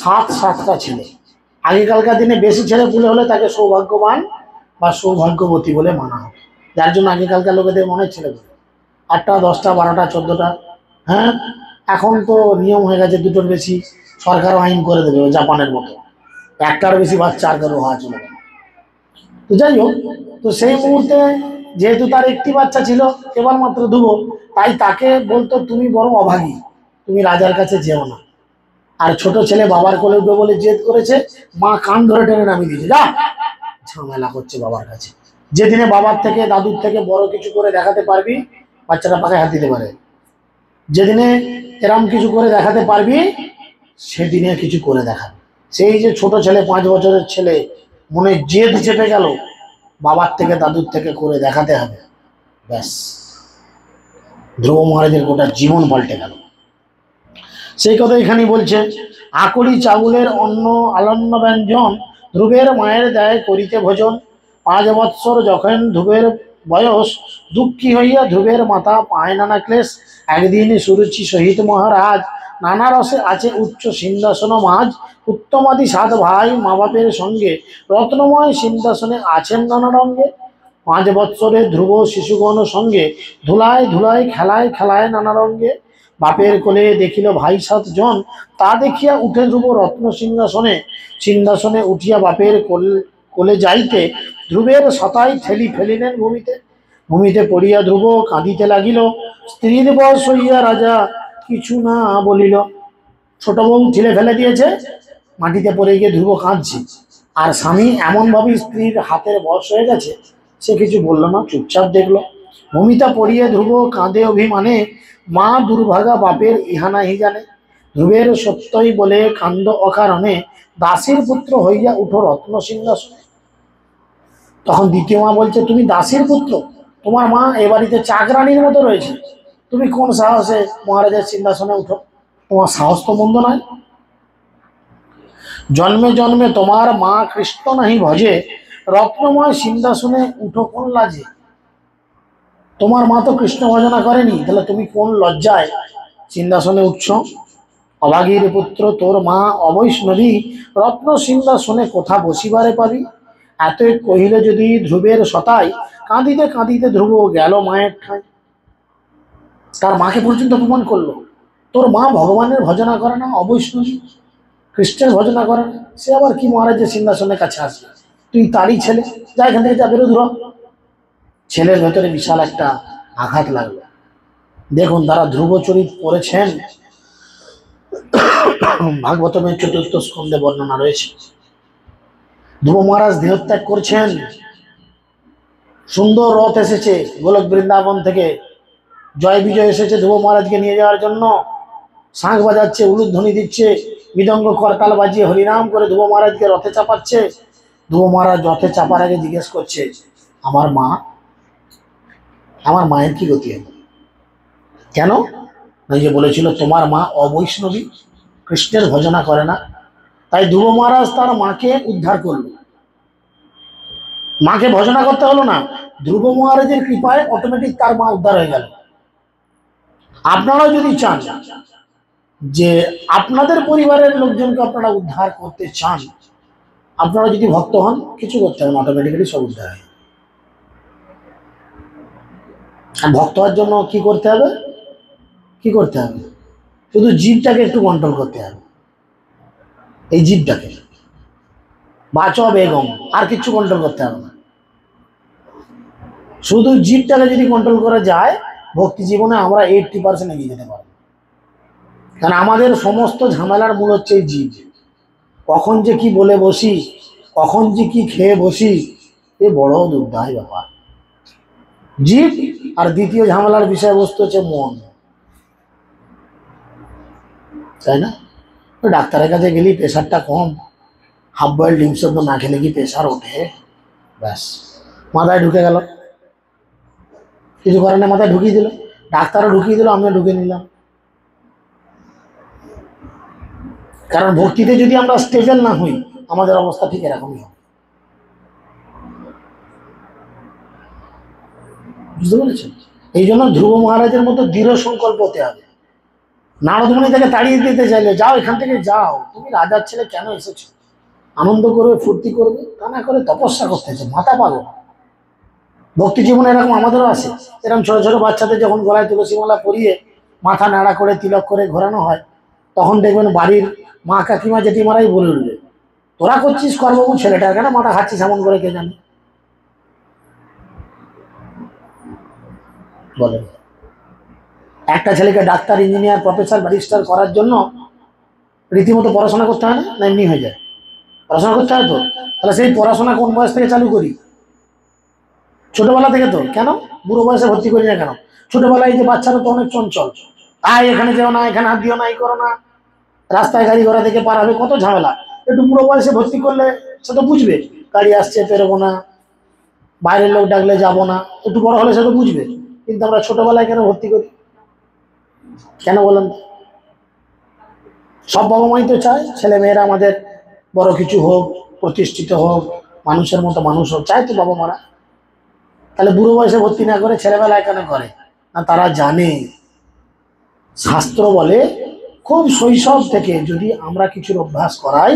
7টা ছেলে। আগেকালকার দিনে বেশি ছেলে পুলে হলে তাকে সৌভাগ্যবান বা সৌভাগ্যবতী বলে মানা হতো। যার জন্য আগেকালকার লোকেদের মনে ছিল 8টা 10টা 12টা 14টা। হ্যাঁ, এখন তো নিয়ম হয়ে গেছে দুটোর বেশি, সরকারও আইন করে দেবে জাপানের মতো, একটার বেশি বাচ্চা আর কারো হওয়া চলে না। তো যাই হোক, তো সেই মুহূর্তে যেহেতু তার একটি বাচ্চা ছিল কেবলমাত্র দুবো, তাই তাকে বলতো তুমি বড় অভাগী, তুমি রাজার কাছে যেও না। আর ছোট ছেলে বাবার কোলে উঠবে বলে জেদ করেছে, মা কান ধরে টেনে নামিয়ে দিয়েছে, যা, ঝামেলা করছে বাবার কাছে। যেদিনে বাবার থেকে দাদুর থেকে বড় কিছু করে দেখাতে পারবি, বাচ্চাটা পাখায় হাত দিতে পারে, যেদিনে এরম কিছু করে দেখাতে পারবি সেদিনে কিছু করে দেখাবে। সেই যে ছোট ছেলে 5 বছরের ছেলে, মনে জেদ চেপে গেল, বাবার থেকে দাদুর থেকে করে দেখাতে হবে, ব্যাস ধ্রুব মহারাজের গোটা জীবন পাল্টে গেল। সেই কথা এখানে বলছে, আকড়ি চাউলের অন্ন আলন্য ব্যঞ্জন, ধ্রুবের মায়ের দেয় করিতে ভোজন। 5 বৎসর যখন ধ্রুবের বয়স, দুঃখী হইয়া ধ্রুবের মাতা পায় নানা ক্লেশ। একদিন সুরুচি সহিত মহারাজ, নানা রসে আছে উচ্চ সিংহাসন মাঝ। উত্তমাদি 7 ভাই মা বাপের সঙ্গে, রত্নময় সিংহাসনে আছেন নানা রঙ্গে। 5 বৎসরে ধ্রুব শিশুগণ সঙ্গে, ধুলায় ধুলায় খেলায় খেলায় নানা রঙ্গে। বাপের কোলে দেখিল ভাই 7 জন, তা দেখিয়া উঠে ধ্রুব রত্ন সিংহাসনে। সিংহাসনে উঠিয়া বাপের কোলে যাইতে, ধ্রুবের সতাই ঠেলি ফেলিলেন ভূমিতে। ভূমিতে পড়িয়া ধ্রুব কাঁদিতে লাগিল, স্ত্রীর বয়স হইয়া রাজা কিছু না বলিল। ছোট বউ ঠেলে ফেলে দিয়েছে, মাটিতে পড়ে গিয়ে ধ্রুব কাঁদছে, আর স্বামী এমনভাবে স্ত্রীর হাতের বয়স হয়ে গেছে, সে কিছু বলল না, চুপচাপ দেখলো। ভূমিতা পড়িয়া ধ্রুব কাঁদে অভিমানে, মা দুর্ভাগা বাপের ইহানাহি জানে। ধ্রুবের সত্যই বলে কান্দ অকারণে, দাসীর পুত্র হইয়া উঠো রত্ন সিংহাসনে। তখন দ্বিতীয় মা বলছে, তুমি দাসীর পুত্র, তোমার মা এ বাড়িতে চাকরানির মতো রয়েছে, তুমি কোন সাহসে মহারাজের সিংহাসনে উঠো? তোমার সাহস তো মন্দ নয়। জন্মে জন্মে তোমার মা কৃষ্ণ নাহি ভজে, রত্নময় সিংহাসনে উঠো কোন লাজে। তোমার মা তো কৃষ্ণ ভজনা করেনি, তাহলে তুমি কোন লজ্জায় সিংহাসনে উঠছ? অভাগীর পুত্র তোর মা অবৈষ্ণবী, রত্ন সিংহাসনে কোথা বসিবারে পাবি। এত কহিলে যদি ধ্রুবের সতাই, কাঁদিতে কাঁদিতে ধ্রুব গেল মায়ের ঠাঁই। তার মাকে পর্যন্ত অপমান করলো, তোর মা ভগবানের ভজনা করে না, অবৈষ্ণবী, কৃষ্ণের ভজনা করে না, সে আবার কি মহারাজের সিংহাসনের কাছে আসবে? তুই তারই ছেলে, যা এখান থেকে যা, বেরো ধ্রুব। ছেলের ভেতরে বিশাল একটা আঘাত লাগলো। দেখুন, তারা ধ্রুব চরিত পড়েছেন, ভাগবতমের 4র্থ স্কন্ধে বর্ণনা রয়েছে। ধ্রুব মহারাজ দেহত্যাগ করছেন, সুন্দর রথ এসেছে গোলক বৃন্দাবন থেকে, জয় বিজয় এসেছে ধ্রুব মহারাজকে নিয়ে যাওয়ার জন্য। শাঁখ বাজাচ্ছে, উলুধ্বনি দিচ্ছে, মৃদঙ্গ করতাল বাজিয়ে হরিনাম করে ধ্রুব মহারাজকে রথে চাপাচ্ছে। ধ্রুব মহারাজ রথে চাপার আগে জিজ্ঞেস করছে, আমার মা, আমার মায়ের কি গতি হবে? কেন? ওই যে বলেছিল তোমার মা অবৈষ্ণবী, কৃষ্ণের ভজনা করে না। তাই ধ্রুব মহারাজ তার মাকে উদ্ধার করল। মাকে ভজনা করতে হলো না, ধ্রুব মহারাজের কৃপায় অটোমেটিক তার মা উদ্ধার হয়ে গেল। আপনারাও যদি চান যে আপনাদের পরিবারের লোকজনকে আপনারা উদ্ধার করতে চান, আপনারা যদি ভক্ত হন, কিছু করতে হবে না, অটোমেটিক্যালি সব উদ্ধার হয়। আর ভক্ত হওয়ার জন্য কি করতে হবে? কি করতে হবে? শুধু জীবটাকে একটু কন্ট্রোল করতে হবে, এই জীবটাকে, বাঁচো বেগম, আর কিছু কন্ট্রোল করতে হবে না। শুধু জীবটাকে যদি কন্ট্রোল করা যায়, ভক্তি জীবনে আমরা 80% এগিয়ে যেতে পারবো। কারণ আমাদের সমস্ত ঝামেলার মূল হচ্ছে এই জীব। কখন যে কি বলে বসি, কখন যে কি খেয়ে বসি, এ বড় দুর্দায় ব্যাপার। জীব আর দ্বিতীয় ঝামেলার বিষয়বস্তু হচ্ছে মন, তাই না? ডাক্তারের কাছে গেলি প্রেশারটা কম, হাফ বয়েল ডিম সেদ্ধ না খেলে কি প্রেশার ওঠে? ব্যাস, মাথায় ঢুকে গেল, কিছু কারণে মাথায় ঢুকিয়ে দিল, ডাক্তারও ঢুকিয়ে দিল, আমিও ঢুকে নিলাম। কারণ ভক্তিতে যদি আমরা স্টেবল না হই, আমাদের অবস্থা ঠিক এরকমই হবে। বুঝতে পেরেছেন? এই জন্য ধ্রুব মহারাজের মতো দৃঢ় সংকল্প হতে হবে। নারদমণি তাকে তাড়িয়ে দিতে চাইলে, যাও এখান থেকে যাও, তুমি রাজার ছেলে কেন এসেছো? আনন্দ করবে, ফুর্তি করবে, তা না করে তপস্যা করতেছে, মাথা পাগল। ভক্তি জীবনে এরকম আমাদেরও আছে। এরকম ছোট ছোট বাচ্চাদের যখন গলায় তুলসী মালা পরিয়ে মাথা নাড়া করে তিলক করে ঘোরানো হয়, তখন দেখবেন বাড়ির মা কাকিমা জেঠিমারাই বলে উঠবে, তোরা করছিস করবাবু ছেলেটা কেন মাথা খাচ্ছিস এমন করে, কে জানে। বলেন, একটা ছেলেকে ডাক্তার, ইঞ্জিনিয়ার, প্রফেসর, ব্যারিস্টার করার জন্য রীতিমতো পড়াশোনা করতে হয় না এমনি হয়ে যায়? পড়াশোনা করতে হয় তো। তাহলে সেই পড়াশোনা কোন বয়স থেকে চালু করি? ছোটবেলা থেকে তো। কেন বুড়ো বয়সে ভর্তি করি না কেন? ছোটবেলায় যে বাচ্চারা তো অনেক চঞ্চল, আয় এখানে যেও না, এখানে হাত দিও না, এই করো না, রাস্তায় গাড়ি ঘোড়া থেকে পার হবে, কত ঝামেলা। একটু বুড়ো বয়সে ভর্তি করলে সে তো বুঝবে, গাড়ি আসছে পেরোবো না, বাইরের লোক ডাকলে যাবো না। একটু বড় হলে সে তো বুঝবে। কিন্তু আমরা ছোটবেলায় কেন ভর্তি করি? কেন বলেন? সব বাবা মাই তো চায় ছেলে মেয়েরা আমাদের বড় কিছু হোক, প্রতিষ্ঠিত হোক, মানুষের মতো মানুষ হোক, চায় তো বাবা মারা। তাহলে বুড়ো বয়সে ভর্তি না করে ছেলেবেলায় কেন করে? না, তারা জানে, শাস্ত্র বলে খুব শৈশব থেকে যদি আমরা কিছুর অভ্যাস করাই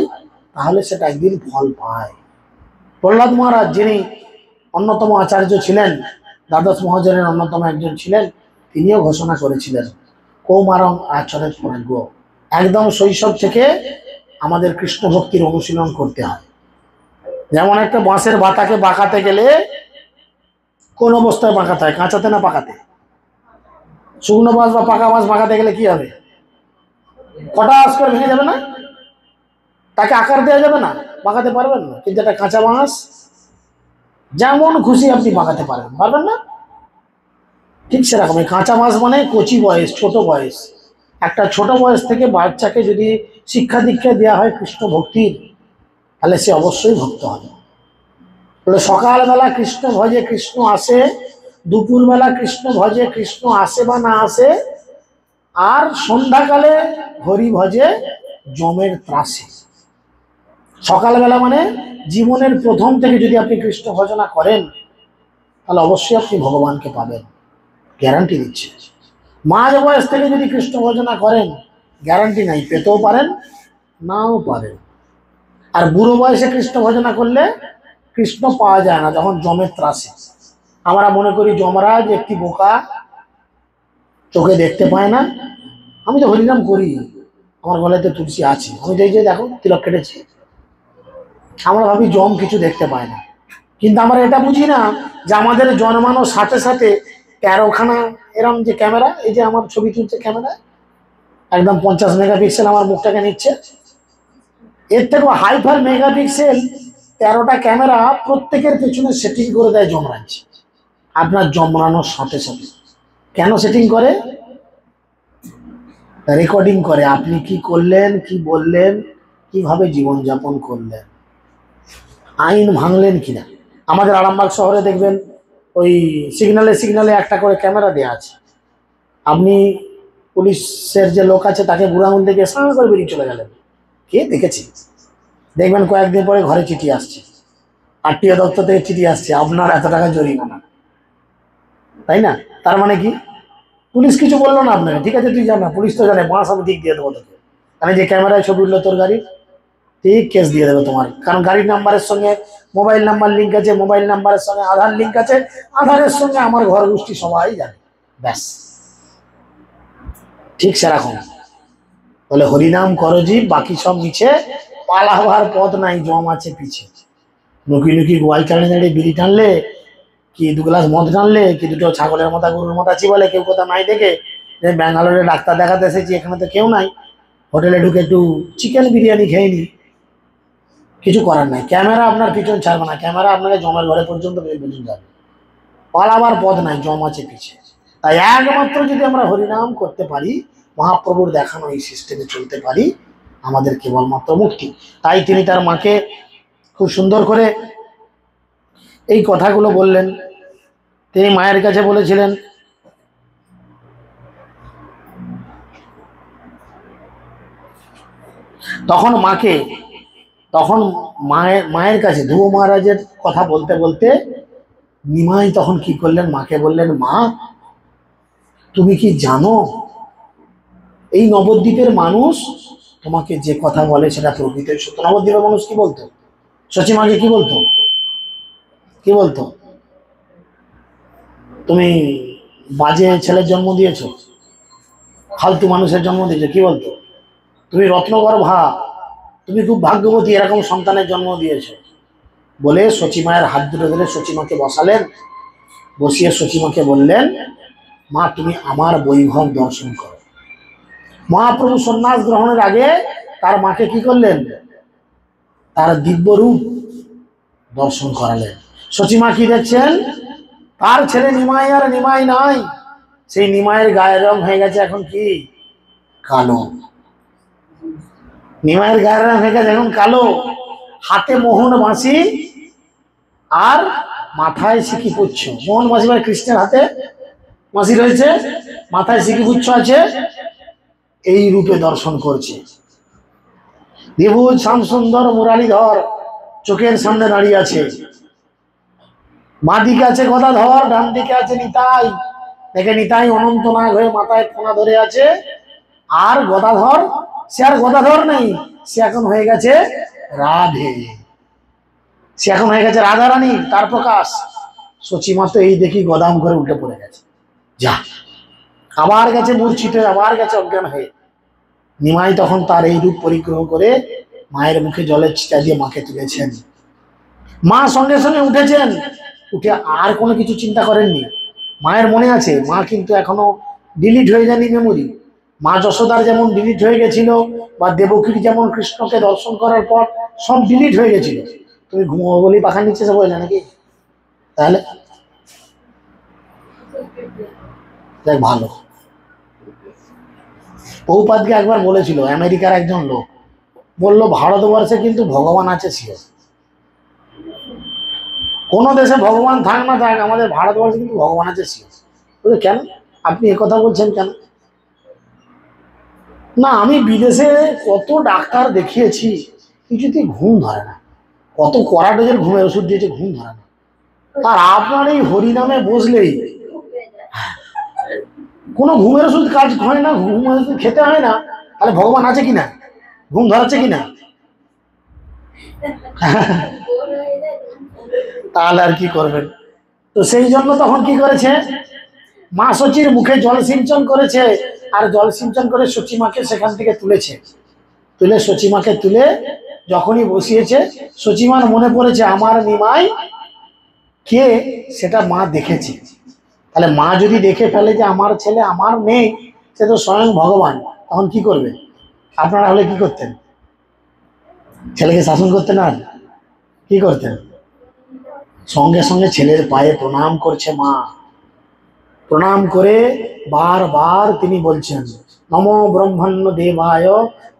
তাহলে সেটা একদিন ফল পায়। প্রহ্লাদ মহারাজ, যিনি অন্যতম আচার্য ছিলেন, দ্বাদশ মহাজনের অন্যতম একজন ছিলেন, তিনিও ঘোষণা করেছিলেন কৌমারং আচরেত প্রজ্ঞ, একদম শৈশব থেকে আমাদের কৃষ্ণ ভক্তির অনুশীলন করতে হয়। যেমন একটা বাঁশের বাতাকে বাঁকাতে গেলে কোন অবস্থায় বাঁকাতে হয়? কাঁচাতে না পাকাতে? শুকনো বাঁশ বা পাকা বাঁশ বাঁকাতে গেলে কি হবে? হঠাৎ করে ভেঙে যাবে না? তাকে আকার দেওয়া যাবে না, বাঁকাতে পারবেন না। কিন্তু একটা কাঁচা বাঁশ যেমন খুশি আপনি বাঁকাতে পারবেন না? ঠিক সেরকম এই কাঁচা বাঁশ মানে কচি বয়স, ছোট বয়স। একটা ছোট বয়স থেকে বাচ্চাকে যদি শিক্ষা দীক্ষা দেওয়া হয় কৃষ্ণ ভক্তির, তাহলে সে অবশ্যই ভক্ত হবে। বলে সকালবেলা কৃষ্ণ ভজে কৃষ্ণ আসে, দুপুরবেলা কৃষ্ণ ভজে কৃষ্ণ আসে বা না আসে, আর সন্ধ্যাকালে হরি ভজে যমের ত্রাসে। সকালবেলা মানে জীবনের প্রথম থেকে যদি আপনি কৃষ্ণ ভজনা করেন তাহলে অবশ্যই আপনি ভগবানকে পাবেন, গ্যারান্টি দিচ্ছে। মাঝ বয়স থেকে যদি কৃষ্ণ ভজনা করেন, গ্যারান্টি নাই, পেতেও পারেন নাও পারেন। আর বুড়ো বয়সে কৃষ্ণ ভজনা করলে কৃষ্ণ পাওয়া যায় না, যখন যমের ত্রাসে। আমরা মনে করি যমরাজ একটি বোকা, চোখে দেখতে পায় না। আমি তো হরিনাম করি, আমার গলায় তো তুলসী আছে, আমি যে দেখো তিলক কেটেছি। আমরা ভাবি যম কিছু দেখতে পায় না, কিন্তু আমরা এটা বুঝি না যে আমাদের জন্মানোর সাথে সাথে 13খানা এরম যে ক্যামেরা, এই যে আমার ছবি তুলছে ক্যামেরা, একদম 50 মেগাপিক্সেল আমার মুখটাকে নিচ্ছে, এর থেকেও হাইপার মেগাপিক্সেল 13টা ক্যামেরা প্রত্যেকের পেছনে সেটিং করে দেয় যমরাজ আপনার জন্মানোর সাথে সাথে। কেন সেটিং করে? রেকর্ডিং করে আপনি কি করলেন, কি বললেন, কিভাবে জীবনযাপন করলেন, আইন ভাঙলেন কিনা। আমাদের আরামবাগ শহরে দেখবেন ওই সিগনালে সিগনালে একটা করে ক্যামেরা দেওয়া আছে। আপনি পুলিশের যে লোক আছে তাকে বুড়ো আঙুল থেকে সাঁ করে বেরিয়ে চলে গেলেন, কে দেখেছি? দেখবেন কয়েকদিন পরে ঘরে চিঠি আসছে, আরটিও দপ্তর থেকে চিঠি আসছে, আপনার এত টাকা জরিমানা। তাই না? তার মানে কি? পুলিশ কিছু বললো না আপনাকে, ঠিক আছে তুই জানা, পুলিশ তো জানে, বাঁশ আমি ঠিক দিয়ে দেবো তোকে। মানে যে ক্যামেরায় ছবি উঠলো তোর গাড়ি, ঠিক কেস দিয়ে দেবে তোমার, কারণ গাড়ির নাম্বারের সঙ্গে মোবাইল নাম্বার লিঙ্ক আছে, মোবাইল নাম্বারের সঙ্গে আধার লিঙ্ক আছে, আধারের সঙ্গে আমার ঘর গোষ্ঠী সবাই জানে, ব্যাস। ঠিক সেরকম বলে হরিনাম করজি, বাকি সব মিছে, পালাবার পথ নাই, জম আছে পিছে। নুকি নুকি গোয়াল চালিয়ে দাঁড়িয়ে বিড়ি টানলে, কি 2 গ্লাস মদ টানলে, কি দুটো ছাগলের মাথা গরুর মাথা চিবালে, কেউ কোথাও নাই দেখে ব্যাঙ্গালোরে ডাক্তার দেখাতে এসেছি, এখানে তো কেউ নাই, হোটেলে ঢুকে একটু চিকেন বিরিয়ানি খেয়ে নি, কিছু করার নাই। ক্যামেরা আপনার পিছন ছাড়বে না, ক্যামেরা আপনাকে জমের ঘরে পর্যন্ত যাবে, পালাবার পথ নাই, জম আছে পিছে। তাই একমাত্র যদি আমরা হরিনাম করতে পারি, মহাপ্রভুর দেখানো এই সিস্টেমে চলতে পারি, আমাদের কেবলমাত্র মুক্তি। তাই তিনি তার মাকে খুব সুন্দর করে এই কথাগুলো বললেন। তিনি মায়ের কাছে বলেছিলেন, তখন মায়ের কাছে ধ্রুব মহারাজের কথা বলতে বলতে নিমাই তখন কি করলেন, মাকে বললেন, মা তুমি কি জানো এই নবদ্বীপের মানুষ তোমাকে যে কথা বলে সেটা প্রকৃতই সত্য। নবদ্বীপের মানুষ কি বলতো? সচিমাকে কি বলতো? কি বলতো? তুমি বাজে ছেলের জন্ম দিয়েছো, ফালতু মানুষের জন্ম দিয়েছো, কি বলতো, তুমি রত্নগর্ভা, তুমি খুব ভাগ্যবতী, এরকম সন্তানের জন্ম দিয়েছো। বলে সচিমায়ের হাত দুটো ধরে সচিমাকে বসালেন, বসিয়ে সচিমাকে বললেন, মা তুমি আমার বৈভব দর্শন করো। মহাপ্রভু সন্ন্যাস গ্রহণের আগে তার মাকে কি করলেন, তার দিব্য রূপ দর্শন করালেন। সচিমা কি দেখছেন, তার ছেলে নিমাই আর নিমাই নাই, সেই নিমাইয়ের গায়ের রং হয়ে গেছে এখন কি কালো। নিমাইয়ের গায়ের রং হয়ে গেছে এখন কালো, হাতে মোহন বাঁশি আর মাথায় সিকি পুচ্ছ। মোহন বাঁশি মানে কৃষ্ণের হাতে বাঁশি রয়েছে, মাথায় সিকি পুচ্ছ আছে, এই রূপে দর্শন করছে। বিভূত শ্যাম সুন্দর মুরালীধর চোখের সামনে দাঁড়িয়ে আছে। বাঁ দিকে আছে গদাধর, ডান দিকে আছে নিতাই। দেখে নিতাই অনন্তনাগ হয়ে মাথায় ফোনা ধরে আছে, আর গদাধর, সে আর গদাধর নেই, সে এখন হয়ে গেছে রাধে, সে এখন হয়ে গেছে রাধারানী, তার প্রকাশ। সচিমা তো এই দেখি গদাম করে উল্টে পড়ে গেছে, যা আবার গেছে মূর্ছিত, আবার গেছে অজ্ঞান হয়ে। নিমাই তখন তার এই রূপ পরিগ্রহ করে মায়ের মুখে জলের ছিটা দিয়ে মাকে তুলেছেন। মা সঙ্গে সঙ্গে উঠেছেন, উঠে আর কোনো কিছু চিন্তা করেননি। মায়ের মনে আছে, মা কিন্তু এখনো ডিলিট হয়ে যায়নি মেমোরি। মা যশোদার যেমন ডিলিট হয়ে গেছিল, বা দেবকীর যেমন কৃষ্ণকে দর্শন করার পর সব ডিলিট হয়ে গেছিল। তুমি ঘুমো বলি পাখার নিচে সব বললে নাকি, তাহলে দেখ ভালো। প্রভুপাদকে একবার বলেছিল আমেরিকার একজন লোক, বললো ভারতবর্ষে কিন্তু ভগবান আছে শিওর, কোন দেশে ভগবান থাক না থাক আমাদের ভারতবর্ষে কিন্তু ভগবান আছে শিওর। বলে কেন আপনি একথা বলছেন কেন? না আমি বিদেশে কত ডাক্তার দেখিয়েছি, কিছুতেই ঘুম ধরে না, কত কড়া ডোজের ঘুমের ওষুধ দিয়েছে, ঘুম ধরে না। আর আপনার এই হরিনামে বসলেই কোনো ঘুমের ওষুধ কাজ হয় না, ঘুমের ওষুধ খেতে হয় না, তাহলে ভগবান আছে কিনা, ঘুম ধরাচ্ছে কিনা? তাহলে আর কি করবেন? তো সেই জন্য তখন কি করেছে, মা সচির মুখে জল সিঞ্চন করেছে, আর জল সিঞ্চন করে সচিমাকে সেখান থেকে তুলেছে। তুলে সচিমাকে তুলে যখনই বসিয়েছে, সচিমার মনে পড়েছে আমার নিমাই কে, সেটা মা দেখেছে। তাহলে মা যদি দেখে ফেলে যে আমার ছেলে আমার মেয়ে, সে তো স্বয়ং ভগবান, তখন কি করবে? আপনারা হলে কি করতেন? ছেলেকে শাসন করতেন আর কি করতেন? সঙ্গে সঙ্গে ছেলের পায়ে প্রণাম করছে মা, প্রণাম করে বারবার তিনি বলছেন, নমো ব্রহ্মণ্য দেবায়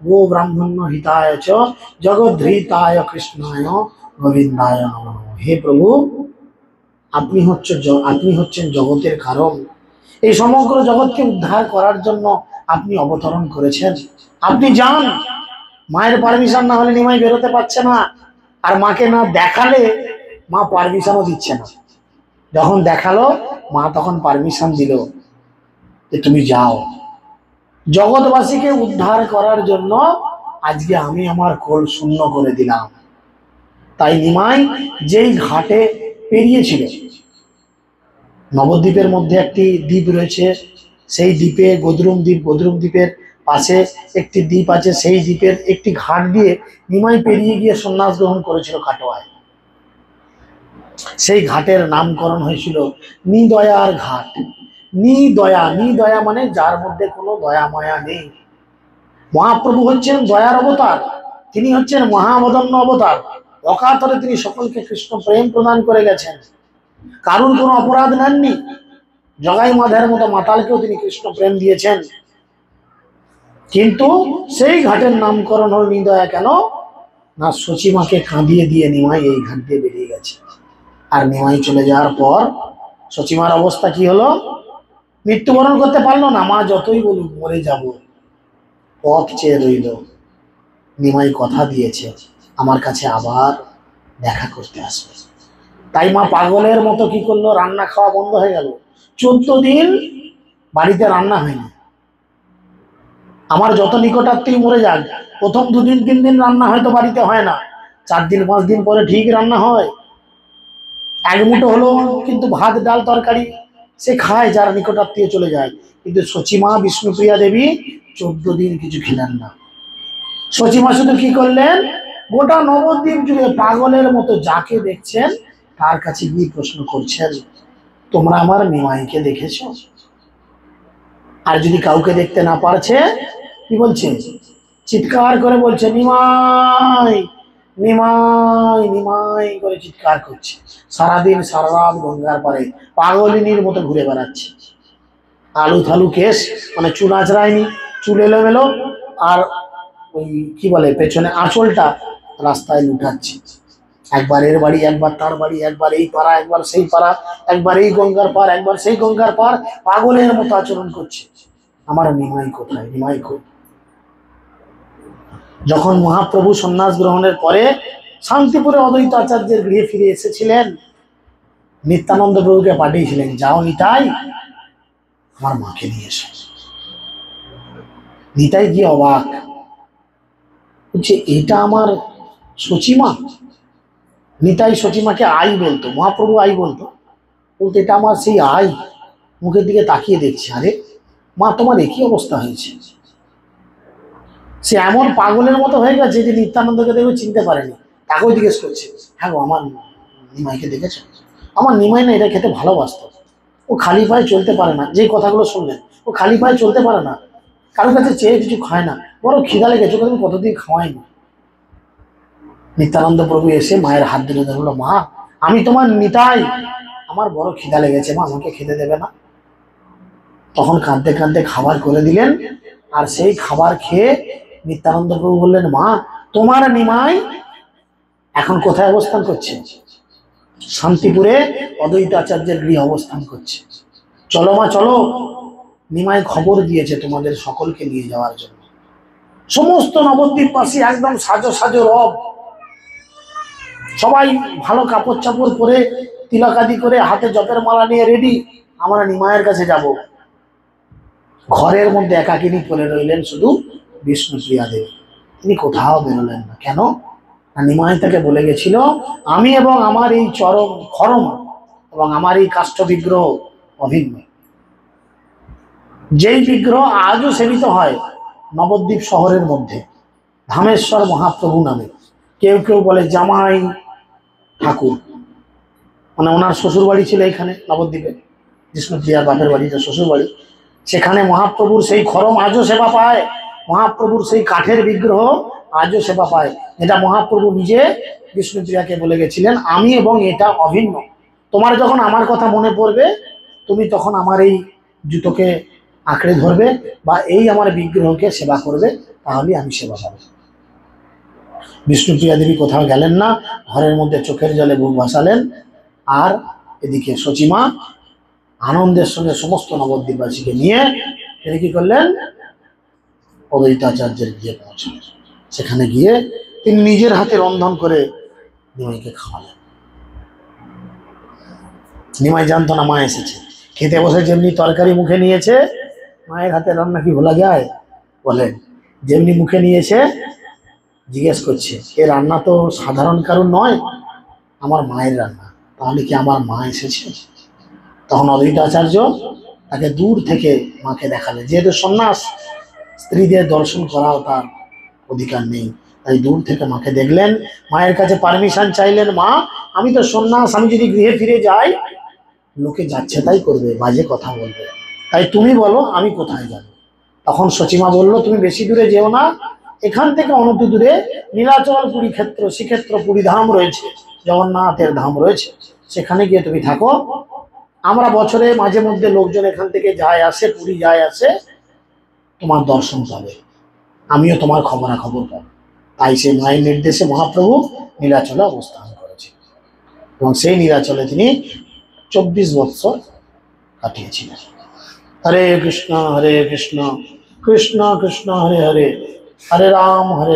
গো ব্রাহ্মণ্য হিতায় চ জগদ্ধৃতায় কৃষ্ণায় গোবিন্দায় নমঃ। হে প্রভু, আপনি হচ্ছেন জগতের কারণ, এই সমগ্র জগৎকে উদ্ধার করার জন্য আপনি অবতরণ করেছেন। আপনি যান, মায়ের পারমিশন না হলে নিমাই বেরোতে পারছে না, আর মাকে না দেখালে মা পারমিশনও দিচ্ছে না। যখন দেখালো মা তখন পারমিশন দিল যে তুমি যাও। জগৎবাসীকে উদ্ধার করার জন্য আজকে আমি আমার কোল শূন্য করে দিলাম। তাই নিমাই যেই ঘাটে পেরিয়েছিল, নবদ্বীপের মধ্যে একটি দ্বীপ রয়েছে, সেই দ্বীপে গদরুম দ্বীপ, গদরুম দ্বীপের পাশে একটি দ্বীপ আছে, সেই দ্বীপের একটি ঘাট দিয়ে নিমাই পেরিয়ে গিয়ে সন্ন্যাস গ্রহণ করেছিল কাটোয়ায়। সেই ঘাটের নামকরণ হয়েছিল নিদয়ার ঘাট। নিদয়া, নিদয়া মানে যার মধ্যে কোনো দয়া মায়া নেই। মহাপ্রভু হচ্ছেন দয়ার অবতার, তিনি হচ্ছেন মহাবদন্য অবতার। অকাতরে তিনি সকলকে কৃষ্ণ প্রেম প্রদান করে গেছেন, কারুর কোনো অপরাধ নেননি। জগাই মাধের মতো মাতালকেও তিনি কৃষ্ণ প্রেম দিয়েছেন। কিন্তু সেই ঘাটের নামকরণ হল নিদয়া। কেন না, সচিমাকে কাঁদিয়ে দিয়ে নিমাই এই ঘাট দিয়ে বেরিয়ে গেছে। আর নিমাই চলে যাওয়ার পর সচিমার অবস্থা কি হলো, মৃত্যুবরণ করতে পারলো না। মা যতই বলুক মরে যাব, পথ চেয়ে রইল। নিমাই কথা দিয়েছে আমার কাছে আবার দেখা করতে আসবে। তাই মা পাগলের মতো কি করলো, রান্না খাওয়া বন্ধ হয়ে গেল। 14 দিন বাড়িতে রান্না হয়নি। আমার যত নিকটাত্মীয় মরে যাক, প্রথম 2 দিন 3 দিন রান্না হয়তো বাড়িতে হয় না, 4 দিন 5 দিন পরে ঠিক রান্না হয়। এক মুঠো হলো কিন্তু ভাত ডাল তরকারি সে খায়, যার নিকটাত্মীয় চলে যায়। কিন্তু সচিমা বিষ্ণুপ্রিয়া দেবী 14 দিন কিছু খেলেন না। সচিমা শুধু কি করলেন, গোটা নবদ্বীপ জুড়ে পাগলের মতো যাকে দেখছেন তার কাছে গিয়ে প্রশ্ন করছেন, তোমরা আমার নিমাইকে দেখেছো? আর যদি কাউকে দেখতে না পারছে, কি বলছে, চিৎকার করে বলছে, নিমাই নিমাই নিমাই করে চিৎকার করছে। সারাদিন সারা রাত গঙ্গার পারে পাগলিনীর মতো ঘুরে বেড়াচ্ছে। আলু থালু কেস, মানে চুল আঁচড়ায়নি, চুল এলোমেলো, আর ওই কি বলে পেছনে আঁচলটা রাস্তায় লুটাচ্ছে। একবার এর বাড়ি, একবার তার বাড়ি, একবার এই পাড়া, একবার সেই পাড়া, একবার এই গঙ্গার পার, একবার সেই গঙ্গার পার, পাগলের মতো আচরণ করছে। আমার নিমাই কোথায়, নিমাই কই? যখন মহাপ্রভু সন্ন্যাস গ্রহণের পরে শান্তিপুরে অদ্বৈত আচার্যের গৃহে ফিরে এসেছিলেন, নিত্যানন্দ প্রভুকে পাঠিয়েছিলেন, যাও নিতাই আমার মাকে নিয়ে এসো। নিতাই গিয়ে অবাক, বলছে এটা আমার সচিমা। নিতাই সচিমাকে আই বলতো, মহাপ্রভু আই বলতো, বলতো এটা আমার সেই আই। মুখের দিকে তাকিয়ে দেখছে, আরে মা তোমার একই অবস্থা হয়েছে। সে এমন পাগলের মতো হয়ে গেছে যে নিত্যানন্দকে দেখে চিনতে পারেনি। তাকেও জিজ্ঞেস করছে, হ্যাঁ গো আমার নিমাইকে দেখেছো? আমার নিমাই না এটা খেতে ভালোবাসতো, ও খালি পায়ে চলতে পারে না। যে কথাগুলো শুনলেন, ও খালি পায়ে চলতে পারে না, কারোর কাছে চেয়ে কিছু খায় না, বড় খিদা লেগেছে, ওকে তুমি কতদিন খাওয়াইনি। নিত্যানন্দ প্রভু এসে মায়ের হাত ধরে ধরলো, মা আমি তোমার নিতাই, আমার বড় খিদা লেগেছে, মা আমাকে খেতে দেবে না? তখন কাঁদতে কাঁদতে খাবার করে দিলেন। আর সেই খাবার খেয়ে নিত্যানন্দ প্রভু বললেন, মা তোমার নিমাই এখন কোথায় অবস্থান করছে? শান্তিপুরে অদ্বৈত আচার্যের গৃহে অবস্থান করছে। চলো মা চলো, নিমাই খবর দিয়েছে তোমাদের সকলকে নিয়ে যাওয়ার জন্য। সমস্ত নবদ্বীপবাসী একদম সাজো সাজো রব, সবাই ভালো কাপড় চাপড় পরে তিলকাদি করে হাতে জপের মালা নিয়ে রেডি, আমরা নিমাইয়ের কাছে যাব। ঘরের মধ্যে একাকিনী পড়ে রইলেন শুধু বিষ্ণুপ্রিয়া দেবী। তিনি কোথাও বেরোলেন না। কেন? নিমাই তাকে বলে গেছিল, আমি এবং আমার এই চরম খরম এবং আমার এই কাষ্ঠ বিগ্রহ অভিন্ন। যেই বিগ্রহ আজও সেবিত হয় নবদ্বীপ শহরের মধ্যে ধামেশ্বর মহাপ্রভু নামে। কেউ কেউ বলে জামাই ঠাকুর, মানে ওনার শ্বশুর বাড়ি ছিল এখানে নবদ্বীপে, বিষ্ণুপ্রিয়ার বাপের বাড়ি, যে শ্বশুর বাড়ি, সেখানে মহাপ্রভুর সেই খরম আজও সেবা পায়। মহাপ্রভুর সেই কাঠের বিগ্রহ আজও সেবা পায়, যেটা মহাপ্রভু নিজে বিষ্ণুপ্রিয়াকে বলে গেছিলেন, আমি এবং এটা অভিন্ন। তোমার যখন আমার কথা মনে পড়বে, তুমি তখন আমার এই জুতোকে আঁকড়ে ধরবে বা এই আমার বিগ্রহকে সেবা করবে, তাহলেই আমি সেবা পাবো। বিষ্ণুপ্রিয়া দেবী কোথাও গেলেন না, ঘরের মধ্যে চোখের জলে বুক ভাসালেন। আর এদিকে সচিমা আনন্দের সঙ্গে সমস্ত নবদ্বীপবাসীকে নিয়ে তিনি কি করলেন, অদ্বৈত আচার্যের গিয়ে পৌঁছলেন। সেখানে গিয়ে তিনি নিজের হাতে রন্ধন করে নিমাইকে খাওয়ালেন। নিমাই জানতো না মা এসেছে, খেতে বসে যেমনি তরকারি মুখে নিয়েছে, মায়ের হাতে রান্না কি ভোলা যায়? বলেন, যেমনি মুখে নিয়েছে জিজ্ঞেস করছে, এ রান্না তো সাধারণ কারণ নয়, আমার মায়ের রান্না, তাহলে কি আমার মা এসেছে? তখন অদ্বৈত আচার্য তাকে দূর থেকে মাকে দেখালেন। যেহেতু সন্ন্যাস, স্ত্রীদের দর্শন করাও তার অধিকার নেই, তাই দূর থেকে মাকে দেখলেন, মায়ের কাছে পারমিশন চাইলেন, মা আমি তো সন্ন্যাস, আমি যদি গৃহে ফিরে যাই লোকে যাচ্ছে তাই করবে, বাজে কথা বলবে, তাই তুমি বলো আমি কোথায় যাব? তখন সচিমা বলল, তুমি বেশি দূরে যেও না, এখান থেকে অনন্ত দূরে নীলাচল পুরী ক্ষেত্র, শ্রীক্ষেত্র পুরী ধাম রয়েছে, জগন্নাথের ধাম রয়েছে, সেখানে গিয়ে তুমি থাকো। আমরা বছরে মাঝে মধ্যে লোকজন এখান থেকে যায় আসে, পুরী যায় আসে, তোমার দর্শন পাবে, আমিও তোমার খবরাখবর পাবো। তাই সেই মায়ের নির্দেশে মহাপ্রভু নীলাচলে অবস্থান করেছে এবং সেই নীলাচলে তিনি 24 বৎসর কাটিয়েছিলেন। হরে কৃষ্ণ কৃষ্ণ কৃষ্ণ হরে হরে, হরে রাম হরে